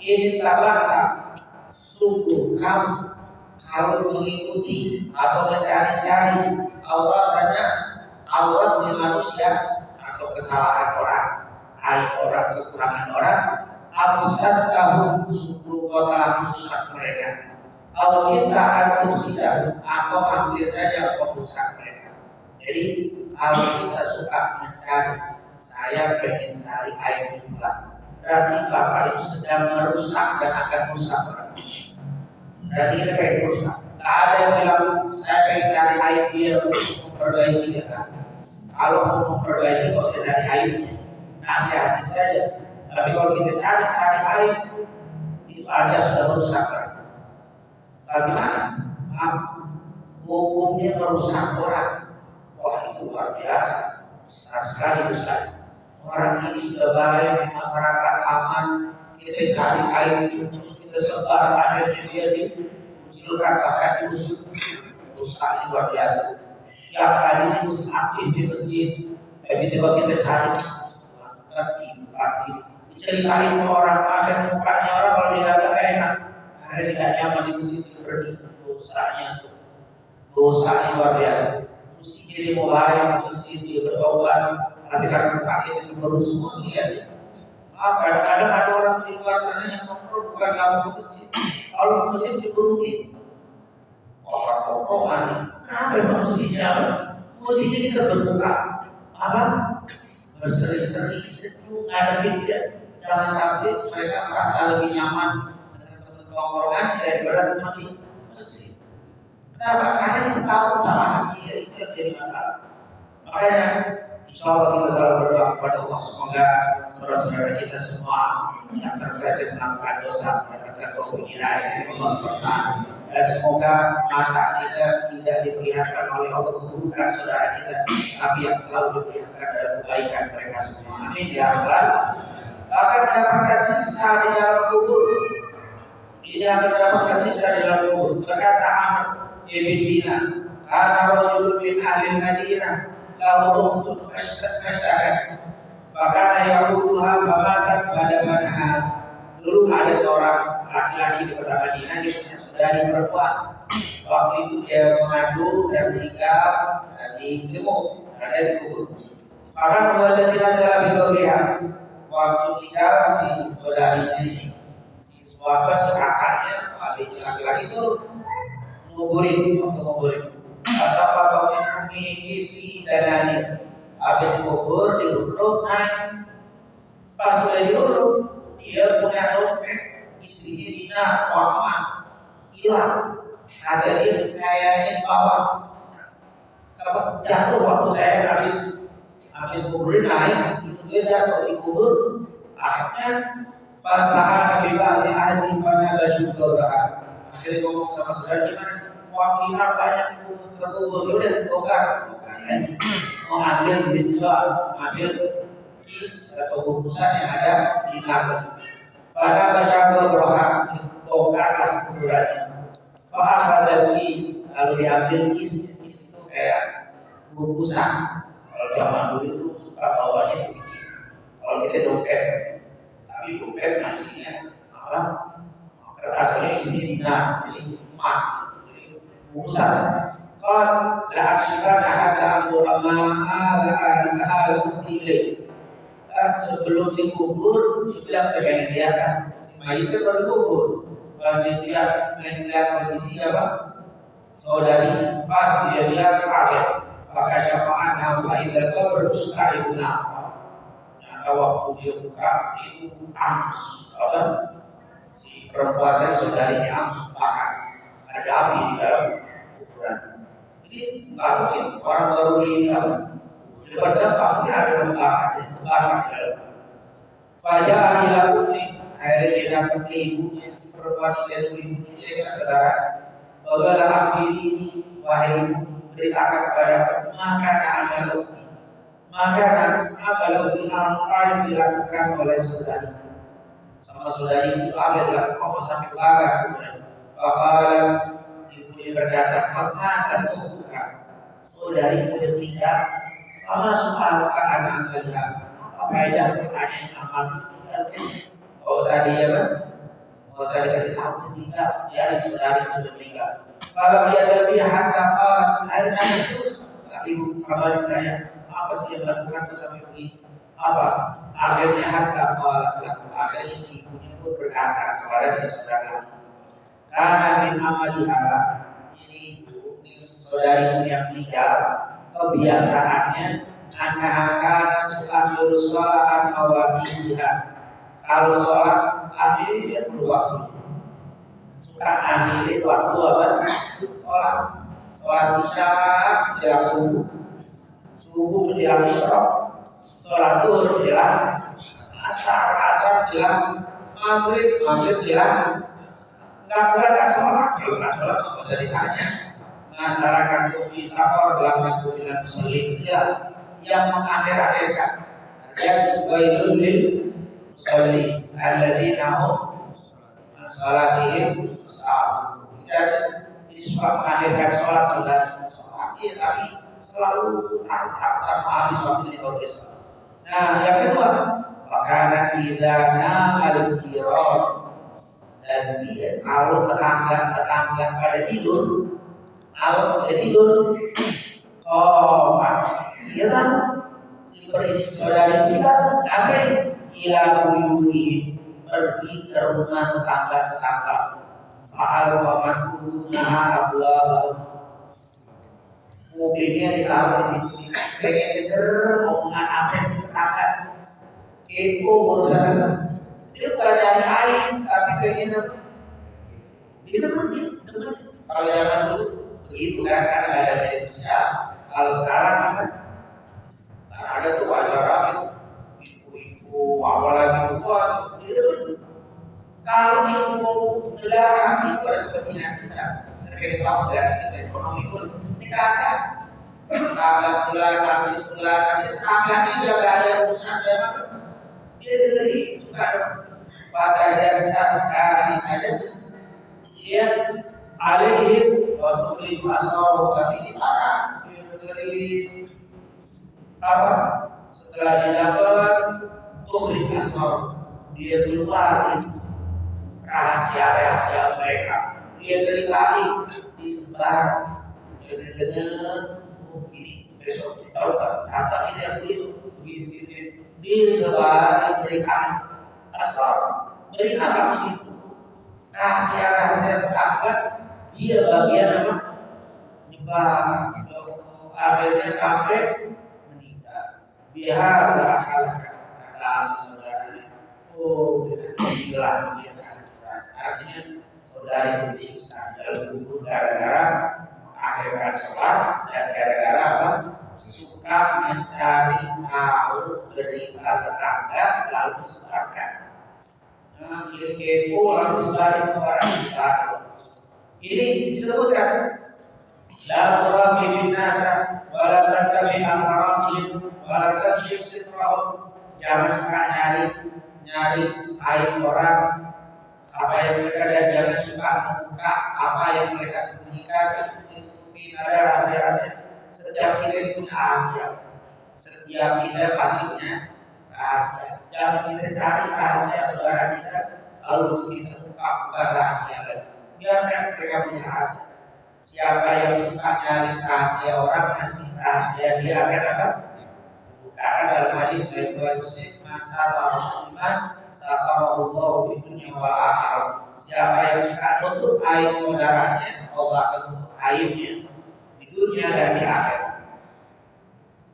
in tabata sungguh kamu kalau mengikuti atau mencari-cari aurat manusia atau kesalahan orang, aib orang, kekurangan orang, absadahum sungguh kau telah merusak mereka. Kalau kita atau hampir saja kau rusak mereka." Jadi kalau kita suka mencari, saya pengen cari aib pula. Berarti Bapak itu sedang merusak dan akan rusak orang. Berarti kita pengen rusak. Tak ada yang bilang saya pengen cari aib dia untuk memperbaiki dia. Kalau mau memperbaiki kok saya cari aibnya, nasihatin saja. Tapi kalau kita cari aib itu ada sudah merusak orang. Bagaimana? Hukumnya merusak orang. Wah itu luar biasa, besar sekali dosa. Orang ini sudah baik, masyarakat aman, kita cari air terus kita sebar, akhirnya dia dikucilkan bahkan diusir. Dosa ini luar biasa. Yang tadinya mesti aktif di masjid, tapi tiba kita cari diceritain ke orang, akhirnya mukanya orang kalau dia agak enak, akhirnya tidak nyaman di masjid pergi. Dosanya luar biasa. Mesti dia mulai mesti dia bertobat, tapi karena pakai itu baru semua dia. Kadang-kadang ada orang di luar sana yang nongkrong bukan kamu mesti, kalau mesti diburukin. Orang tongkrongan, kenapa manusia? Mestinya kita berbuka, apa? Berseri-seri, senyum, ngadepin dia. Jangan sampai mereka merasa lebih nyaman dengan teman tongkrongan daripada teman di masjid. Kenapa? Karena kita tahu kesalahan dia itu yang jadi masalah. Makanya insya Allah kita selalu berdoa kepada Allah semoga saudara-saudara kita semua yang terpleset melakukan dosa mendapatkan taufik hidayah dari Allah SWT, dan semoga mata kita tidak diperlihatkan oleh Allah keburukan saudara kita, tapi yang selalu diperlihatkan adalah kebaikan mereka semua. Amin ya rabbal. Bahkan mendapatkan siksa di dalam kubur. Tidak mendapatkan siksa di dalam kubur. Berkata Amr ibn Dinar, "Kana rajulun min ahli Madinah lahu ukhtun fashtakat. Fakana ya'uduha famatat pada manaha." Dulu ada seorang laki-laki di kota Madinah, dia punya saudari perempuan. Waktu itu dia mengadu dan meninggal di timur, ada di kubur. Maka kemudian tidak salah bidoriha. Waktu tinggal si saudarinya ini, si kakaknya, adiknya laki-laki itu nguburin. Asapa kau mengisi dananya. Habis kubur diurut, nah pas sudah diurut dia punya dompet, istrinya Dina uang emas hilang, ada di kayaknya bawah. Jatuh waktu saya habis kuburin naik, itu dia jatuh di kubur. Akhirnya pas tahan bebas ahli mana bersyukur. Akhirnya ngomong sama saudara, uang Dina banyak terkubur, udah bongkar. Mau ambil duit juga, ambil kis atau bungkusan yang ada di dalam. Pada baca beberapa bongkarlah kuburannya. Fahad kis, lalu diambil kis itu kayak bungkusan. Kalau zaman dulu itu suka bawanya kis. Kalau kita dompet, tapi dompet nasinya malah kertasnya di sini jadi emas, jadi bungkusan. Qad la asyhadu hada ulama ala ilai. Sebelum dikubur dibilang saya pengen lihat kan, mayit kan baru kubur. Pas dia pengen lihat kondisi apa, saudari pas dia lihat kaget. Maka syafaat nampai terkubur sekali benar. Maka waktu dia buka itu angus, apa? Si perempuan dan saudarinya angus bakar. Ada api di dalam kuburan. Jadi nggak mungkin orang baru di apa? Berdampak dia ada lembaga di dalam. Fajar ilahi akhirnya dia datang ke ibunya, si perempuan dan ibunya saya saudara. Bagalah akhir ini wahai ibu, beritakan kepada makanan amalukti. Makanan amalukti apa yang dilakukan oleh saudari. Sama saudari itu adalah kau sampai lara. Fakala ibunya berkata, maka buka saudari meninggal. Apa soal anak melihat apa aja pertanyaan amal meninggal kan? Gak usah dia kan? Gak usah dikasih tahu meninggal. Dia saudari sudah meninggal. Kalau dia lebih hatta akhirnya terus ibu kabar saya apa sih yang dilakukan bersama ibu? Apa? Akhirnya hatta akhirnya si ibu itu berkata kepada si saudara. Karena min amaliha ini saudari yang meninggal. Kebiasaannya anak-anak akhir sholat awalnya. Kalau sholat akhir dia perlu waktu. Suka akhir waktu apa? Sholat isya menjelang subuh menjelang isyraq, sholat zuhur menjelang asar menjelang maghrib menjelang. Enggak sholat, kalau enggak sholat nggak usah ditanya. Masyarakat di safar dalam bulan muslim dia yang mengakhir-akhirkan. Jadi wailul lil musallin alladzina hum salatihim sahun. Jadi suka mengakhirkan sholat sudah sholat tapi selalu tak habis waktu di kondisi. Nah yang kedua, makanan idana al-kiram, dan dia kalau tetangga pada tidur. Kalau dia tidur, iya kan? Seperti saudari kita, apa? Ila buyuni, pergi ke rumah tetangga. Faal waman kudunaha abwabah. Mobilnya ditaruh di pengen denger omongan apa sih tetangga. Kepo urusan apa? Dia bukan cari air, tapi pengen dia demen. Kalau zaman dulu begitu kan, karena nggak ada media sosial. Kalau sekarang apa? Ada tuh acara info apalagi buat kalau info negara itu ada kepentingan kita sebagai tahu dari kita ekonomi pun ini kakak bulan habis kakaknya nggak ada urusan apa dia dari suka pada jasa sekali aja dia alihim waktu itu asal tapi dilarang dari apa setelah didapat tukhri asal dia keluar rahasia mereka dia ceritain di sebelah dia dengar begini besok tahu kan kata ini yang begini di sebelah diberikan asal berikan apa sih rahasia tetangga dia bagian apa? Nyebar, akhirnya sampai meninggal. Bihada halaka, kata saudaranya. Oh, dengan hilang dia kehancuran. Artinya saudari disiksa dalam kubur gara-gara mengakhirkan sholat dan gara-gara apa? Suka mencari tahu berita tetangga lalu disebarkan. Nah, ini kepo lalu sebarin ke orang sekitar. Ini disebutkan la turami bin nasa wala tattabi al-haramihim wala takshif sitrahum. Jangan suka nyari aib orang, apa yang mereka, dan jangan suka membuka apa yang mereka sembunyikan, tutupi ada rahasia-rahasia. Setiap kita punya rahasia, setiap kita pasti punya rahasia. Jangan kita cari rahasia saudara kita lalu kita buka bukan rahasia lagi. Biarkan mereka punya rahasia. Siapa yang suka nyari rahasia orang, nanti rahasia dia akan apa? Bukan dalam hadis riwayat Muslim, man satara musliman satarallahu fi dunya wal akhirah. Siapa yang suka nutup aib saudaranya, Allah akan tutup aibnya di dunia dan di akhirat.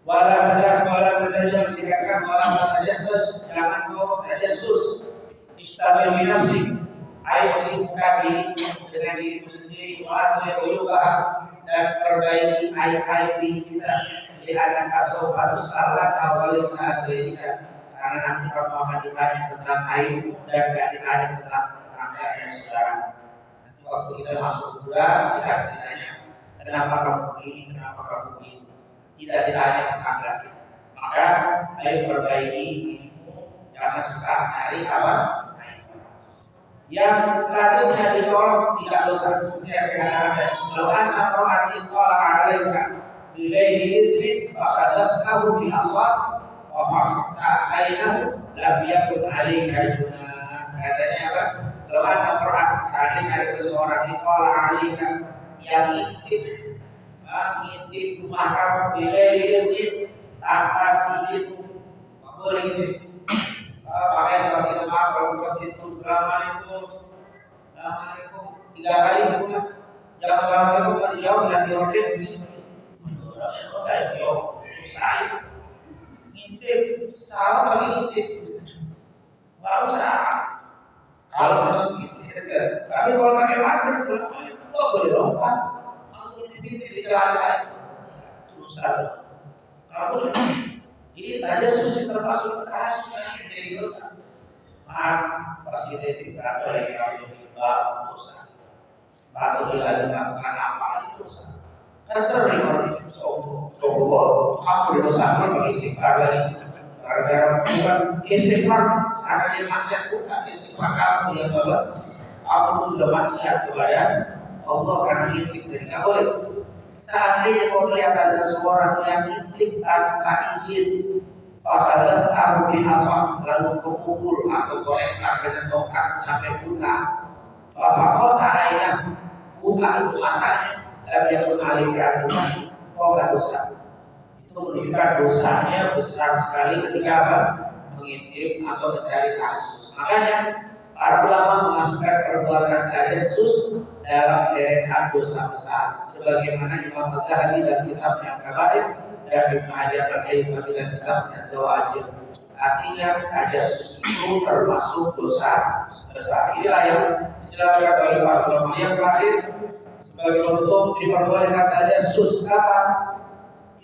Wala tajassus, dikatakan wala tajassus, jangan kau tajassus. Istaghfir bi nafsi, aib sibukkan diri dengan dirimu sendiri, wasfi uyubah, dan perbaiki aib-aib diri kita. Lihat kasofa salat awal saat berikan, karena nanti kamu akan ditanya tentang aib dan tidak ditanya tentang tetangga dan saudara. Nanti waktu kita masuk kuburan tidak ditanya kenapa kamu begini, kenapa kamu begini. Tidak ditanya tetangga kita. Maka ayo perbaiki dirimu, jangan suka nyari apa aib. Yang selanjutnya ditolong tidak dosa. Sebenarnya saya katakan, kalau anda rohatin tolak alaika bilahi idrin fakadaftahu bil aswad wa fakta ainahu lam yakun alaika junah. Katanya apa? Kalau anda rohatin seandainya ada seseorang ditolak alaika yang ngintip rumah kamu bilahi idrin tanpa sedikit boleh ini. Pakai kalau kita maaf kalau kita itu assalamualaikum, assalamualaikum 3 kali buka. Jangan assalamualaikum kan jauh dan diorder begini. Dari jauh, usai ngintip, salam lagi ngintip, nggak usah. Kalau begitu, tapi kalau pakai masker, assalamualaikum, boleh dong pak. Kalau ngintip di jalan-jalan, susah. Kalau boleh. Ini tajassus termasuk kasus yang menjadi dosa. Maaf, pas kita dikatakan oleh kami dosa. Atau bila dilakukan apa itu dosa. Kan sering orang itu sombong, aku dosa pun istighfar lagi. Gara-gara bukan istighfar, karena dia maksiat bukan istighfar kamu yang bawa. Kamu sudah maksiat kepada Allah karena itu tidak boleh. Seandainya kau melihat ada seorang yang intip tanpa izin, fakadat aru bin asam, lalu kau pukul atau gorekkan dengan tongkat sampai buta, fakakota ayah buta itu matanya, dan dia mengalihkan buta, kau nggak dosa. Itu menunjukkan dosanya besar sekali ketika apa? Mengintip atau mencari kasus. Makanya para ulama memasukkan perbuatan tajassus dalam deretan dosa besar, sebagaimana Imam Al-Zahabi dalam kitabnya Al-Kabair dan Ibnu Hajar Al-Haythami dalam kitabnya Zawajir. Artinya tajassus itu termasuk dosa besar. Inilah yang dijelaskan oleh para ulama. Yang terakhir, sebagai penutup, diperbolehkan tajassus apa?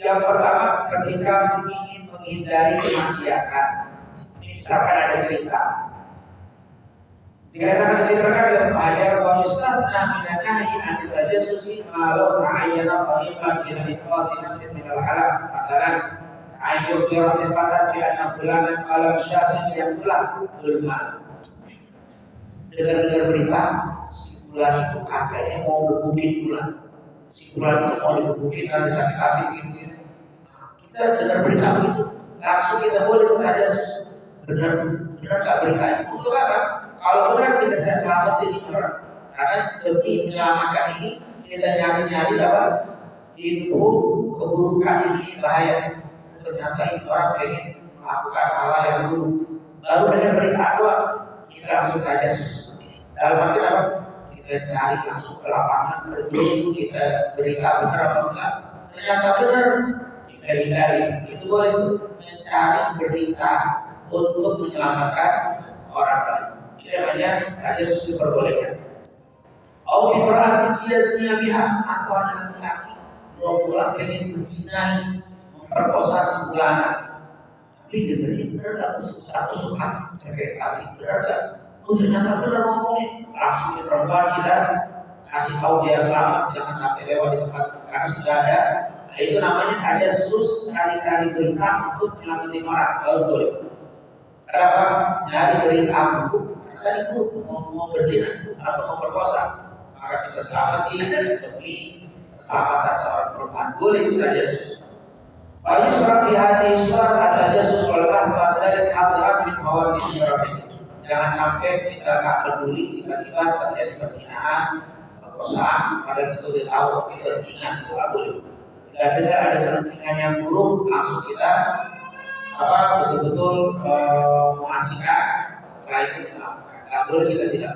Yang pertama, ketika ingin menghindari kemaksiatan. Ini misalkan ada cerita. Dikatakan silakan dan ajar bahwa Islam nahi an tajassusi kalau ta'ayyana tariqan ila iqati nafsin min al-halal. Masalan, ayyur qira'atan bi anna fulanan qala syasin yang telah bermal. Dengar berita si fulan itu katanya mau gebukin fulan. Si fulan itu mau digebukin karena sakit hati begini. Kita dengar berita begitu, langsung kita boleh tajassus. Benar enggak beritanya? Untuk apa? Kalau benar kita bisa selamatin orang, karena demi menyelamatkan ini kita nyari-nyari apa? Info keburukan ini bahaya. Ternyata itu orang pengen melakukan hal yang buruk. Baru dengan berita doang kita langsung tajassus. Dalam arti apa? Kita kita cari langsung ke lapangan dulu kita berita benar apa enggak, ternyata benar kita hindari. Itu boleh mencari berita untuk menyelamatkan orang lain. Ini namanya tajassus diperbolehkan. Au bimra'atin yazniya biha, atau anak laki bulan pengen berzinah memperkosa si bulanan. Tapi dia tadi benar gak satu suka saya kasih benar gak? Oh ternyata benar ngomongnya. Langsung perempuan kita kasih tahu dia selamat, jangan sampai lewat di tempat karena sudah ada. Nah, itu namanya tajassus, cari-cari berita untuk menyelamatin orang. Betul. Kenapa? Nyari berita buruk karena itu mau berzina atau mau berkosa, maka kita selamati demi keselamatan seorang perempuan. Boleh itu tajassus. Bayu surat di hati surat tajassus walaupun dari hadirat min mawadi surat ini. Jangan sampai kita tak peduli tiba-tiba terjadi perzinahan, perkosaan, padahal kita sudah tahu selentingan itu tak boleh. Jika ada selentingan yang buruk, langsung kita betul-betul memastikan setelah itu dilakukan. Tak boleh kita tidak.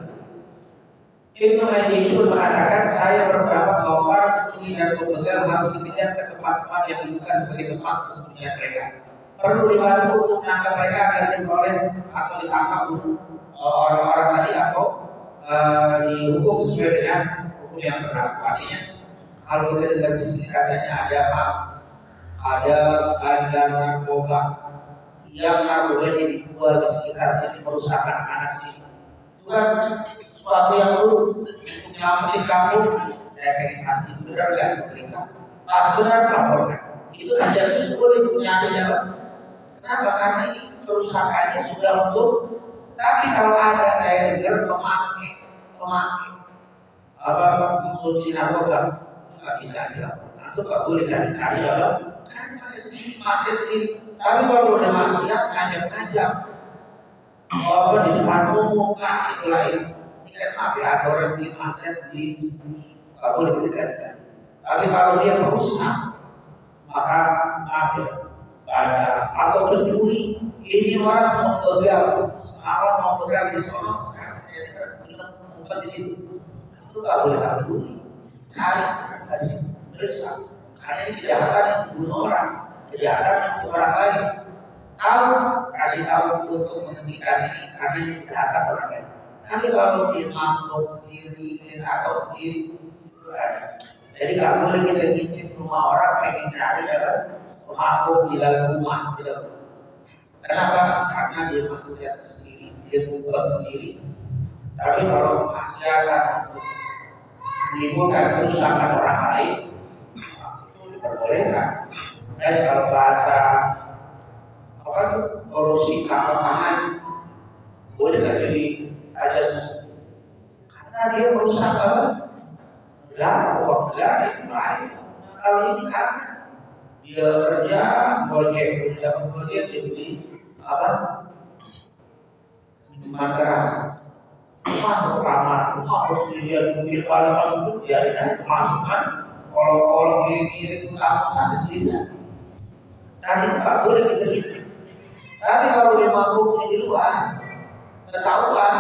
Ibnu Majishun mengatakan, saya berpendapat bahwa para pencuri dan pembegal harus dikejar ke tempat-tempat yang dibuka sebagai tempat persembunyian mereka. Perlu dibantu untuk menangkap mereka agar diperoleh atau ditangkap orang-orang tadi atau dihukum sesuai dengan hukum yang berlaku. Artinya, kalau kita dengar di sini katanya ada apa? Ada narkoba yang narkobanya dijual di sekitar sini, merusakkan anak sini. Itu kan suatu yang buruk untuk menyelamatkan kamu. Saya pengen pasti benar gak pemerintah? Pas benar laporkan. Itu tajassus boleh punya ada. Kenapa? Karena ini kerusakannya sudah untuk. Tapi kalau ada saya dengar pemakai konsumsi narkoba nggak bisa dilakukan. Itu nggak boleh cari-cari ya. Kan masih sendiri. Tapi kalau udah maksiat ngajak-ngajak di depan umum lah itu lain. Ini maaf ya, ada orang yang maksiat sendiri nggak boleh dicari-cari. Tapi kalau dia merusak, maka maaf ya, atau pencuri, ini orang mau begal, semalam mau begal di sana, sekarang saya dengar bukan di situ. Itu nggak boleh tak peduli. Cari dari situ, periksa. Karena ini kejahatan yang membunuh orang, kejahatan yang membunuh orang lain. Tahu, kasih tahu untuk menghentikan ini karena ini kejahatan orang lain. Tapi kalau dia mabuk sendiri atau sendiri, itu ada. Jadi nggak boleh kita ngintip rumah orang pengen cari mabuk di dalam rumah, tidak boleh. Kenapa? Karena dia maksiat sendiri, dia membuat sendiri. Tapi kalau maksiat untuk menimbulkan kerusakan orang lain, itu diperbolehkan. Kalau bahasa korupsi kapal tangan, boleh nggak jadi tajassus? Karena dia merusak uang negara yang lain. Kalau ini karena dia kerja, boleh dia beli minuman keras, masuk kamar, harus dia mikir kalau masuk biarin aja masukkan. Kalau kiri itu kamu sendiri. Tadi tak boleh kita gitu. Tapi kalau dia mabuknya di luar, ketahuan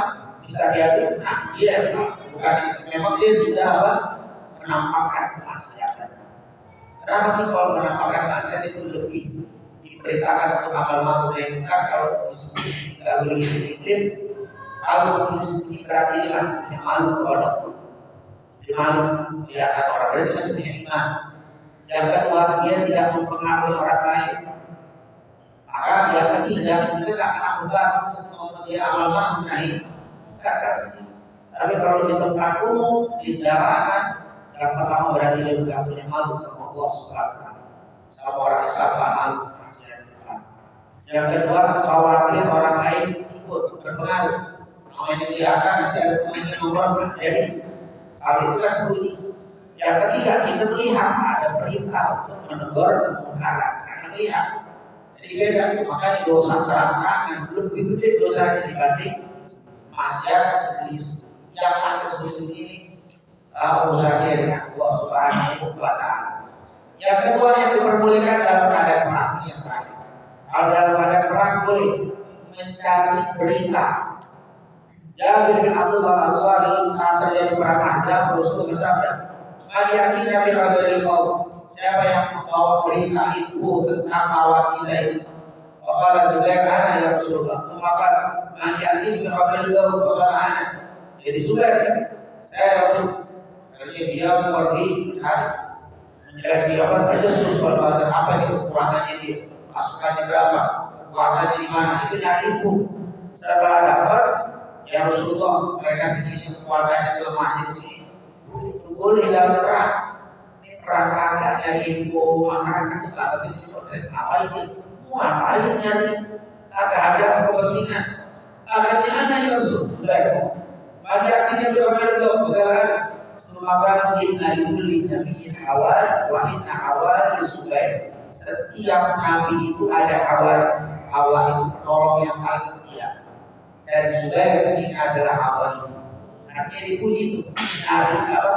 bisa diambil. Nah, dia bukan memang dia sudah menampakkan kemaksiatan. Kenapa sih kalau menampakkan maksiat itu lebih diperintahkan untuk amal mabuk yang bukan? Kalau tidak boleh dipikir, kalau sembunyi berarti dia masih punya malu kalau dia malu kelihatan orang, berarti masih punya iman. Yang kedua, dia tidak mempengaruhi orang lain. Maka dia ketiga, kita tidak akan membantu dia amal mabuk naik. Tapi kalau di tempat umum, di jalanan, yang pertama berarti dia tidak punya malu sama Allah SWT, sama orang siapa malu maksiat. Yang kedua, khawatir orang lain ikut berpengaruh. Namanya dia akan ada nomor jadi hal itu kan sembunyi. Yang ketiga, kita melihat ada perintah untuk menegur kemungkaran karena melihat. Jadi beda, makanya dosa terang-terangan lebih gede dosanya dibanding maksiat sendiri. Yang masih sendiri urusannya dengan Allah Subhanahu wa Ta'ala. Yang kedua yang diperbolehkan dalam keadaan perang yang terakhir. Kalau dalam keadaan perang boleh mencari berita Jabir bin Abdullah Al-Ansari saat terjadi perang Ahzab, Rasul bersabda, "Man yakina bi khabaril qaum?" Siapa yang membawa berita info tentang lawan kita itu? Faqala Zubair, "Ana ya Rasulullah." Maka man yakina bi khabaril qaum? Faqala ana. Jadi Zubair, saya Rasul. Karena dia pergi mencari menjelaskan apa saja soal bahasa apa itu kekuatannya dia, pasukannya berapa, kekuatannya di mana, itu nyari info. Setelah dapat, ya Rasulullah, mereka segini kekuatannya kelemahannya di sini. Itu boleh dalam perang. Ini perang agak nyari info masyarakat kita, tapi apa itu? Mau ngapain nyari? Agak ada kepentingan. Akhirnya mana ya Rasulullah? Maka akhirnya berkata bagaimana? Maka inna likulli nabiyyin hawari wa inna hawari Zubair. Setiap nabi itu ada hawari. Hawari itu penolong yang paling setia. Dan Zubair ini adalah hawari. Artinya dipuji itu. Nabi apa?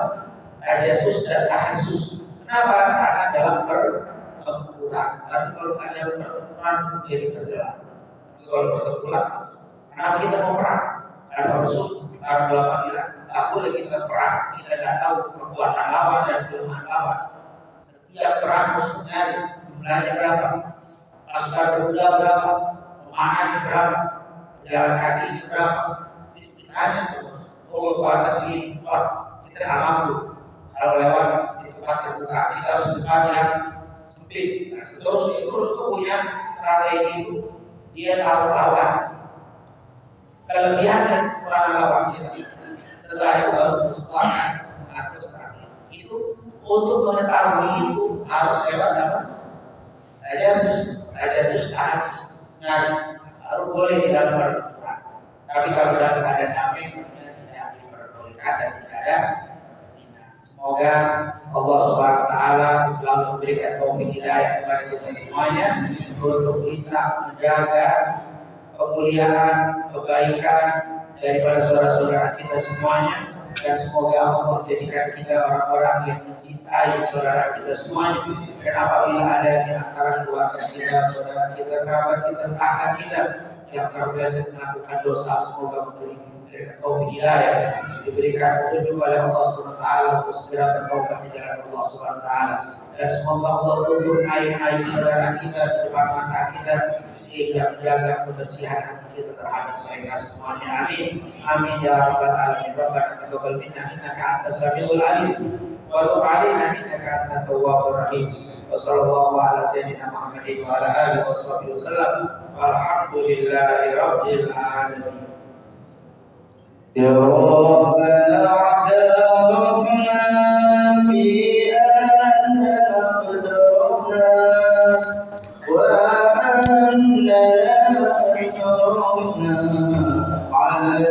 Tajasus dan tahasus. Kenapa? Karena dalam pertempuran. Tapi kalau ada pertempuran jadi terjelas. Kalau pertempuran, kenapa kita mau perang? Kata Rasul, dalam panggilan. Tak boleh kita perang, kita tidak tahu kekuatan lawan dan kelemahan lawan. Setiap perang harus mencari jumlahnya berapa, pasukan berkuda berapa, pemanahnya berapa, jalan kakinya berapa. Ditanya terus, kekuatan sini, kita tidak mampu. Kalau lewat di tempat terbuka, kita harus tempat yang sempit. Nah, seterusnya terus punya strategi itu, dia tahu lawan, kelebihan dan kekurangan lawan kita. Setelah itu baru musyawarah atau strategi. Itu untuk mengetahui itu harus lewat apa? Tajasus tahasus. Nah, harus boleh di dalam pertempuran. Tapi kalau dalam keadaan damai, tidak diperbolehkan dan tidak ada. Semoga Allah Subhanahu Wa Taala selalu memberikan taufik hidayah kepada kita semuanya untuk bisa menjaga kemuliaan, kebaikan daripada saudara-saudara kita semuanya, dan semoga Allah jadikan kita orang-orang yang mencintai saudara kita semuanya. Dan apabila ada di antara keluarga kita, saudara kita, kerabat kita, tetangga kita yang terpeleset melakukan dosa, semoga memberikan taufik hidayah, diberikan petunjuk oleh Allah Subhanahu Wa Taala untuk segera bertaubat di jalan Allah Subhanahu Wa Taala. Dan semoga Allah tuntun aib-aib saudara kita di depan mata kita, sehingga menjaga kebersihan hati kita terhadap mereka semuanya. Amin. Amin ya rabbal alamin. Rabbana taqabbal minna innaka antas samiul alim wa tub 'alaina innaka antat tawwabur rahim. Wa sallallahu ala sayyidina Muhammadin wa ala alihi washabbihi wasallam. Walhamdulillahi rabbil alamin. Ya Rabbana a'tarafna bi annana qad arafna wa annana asrafna ala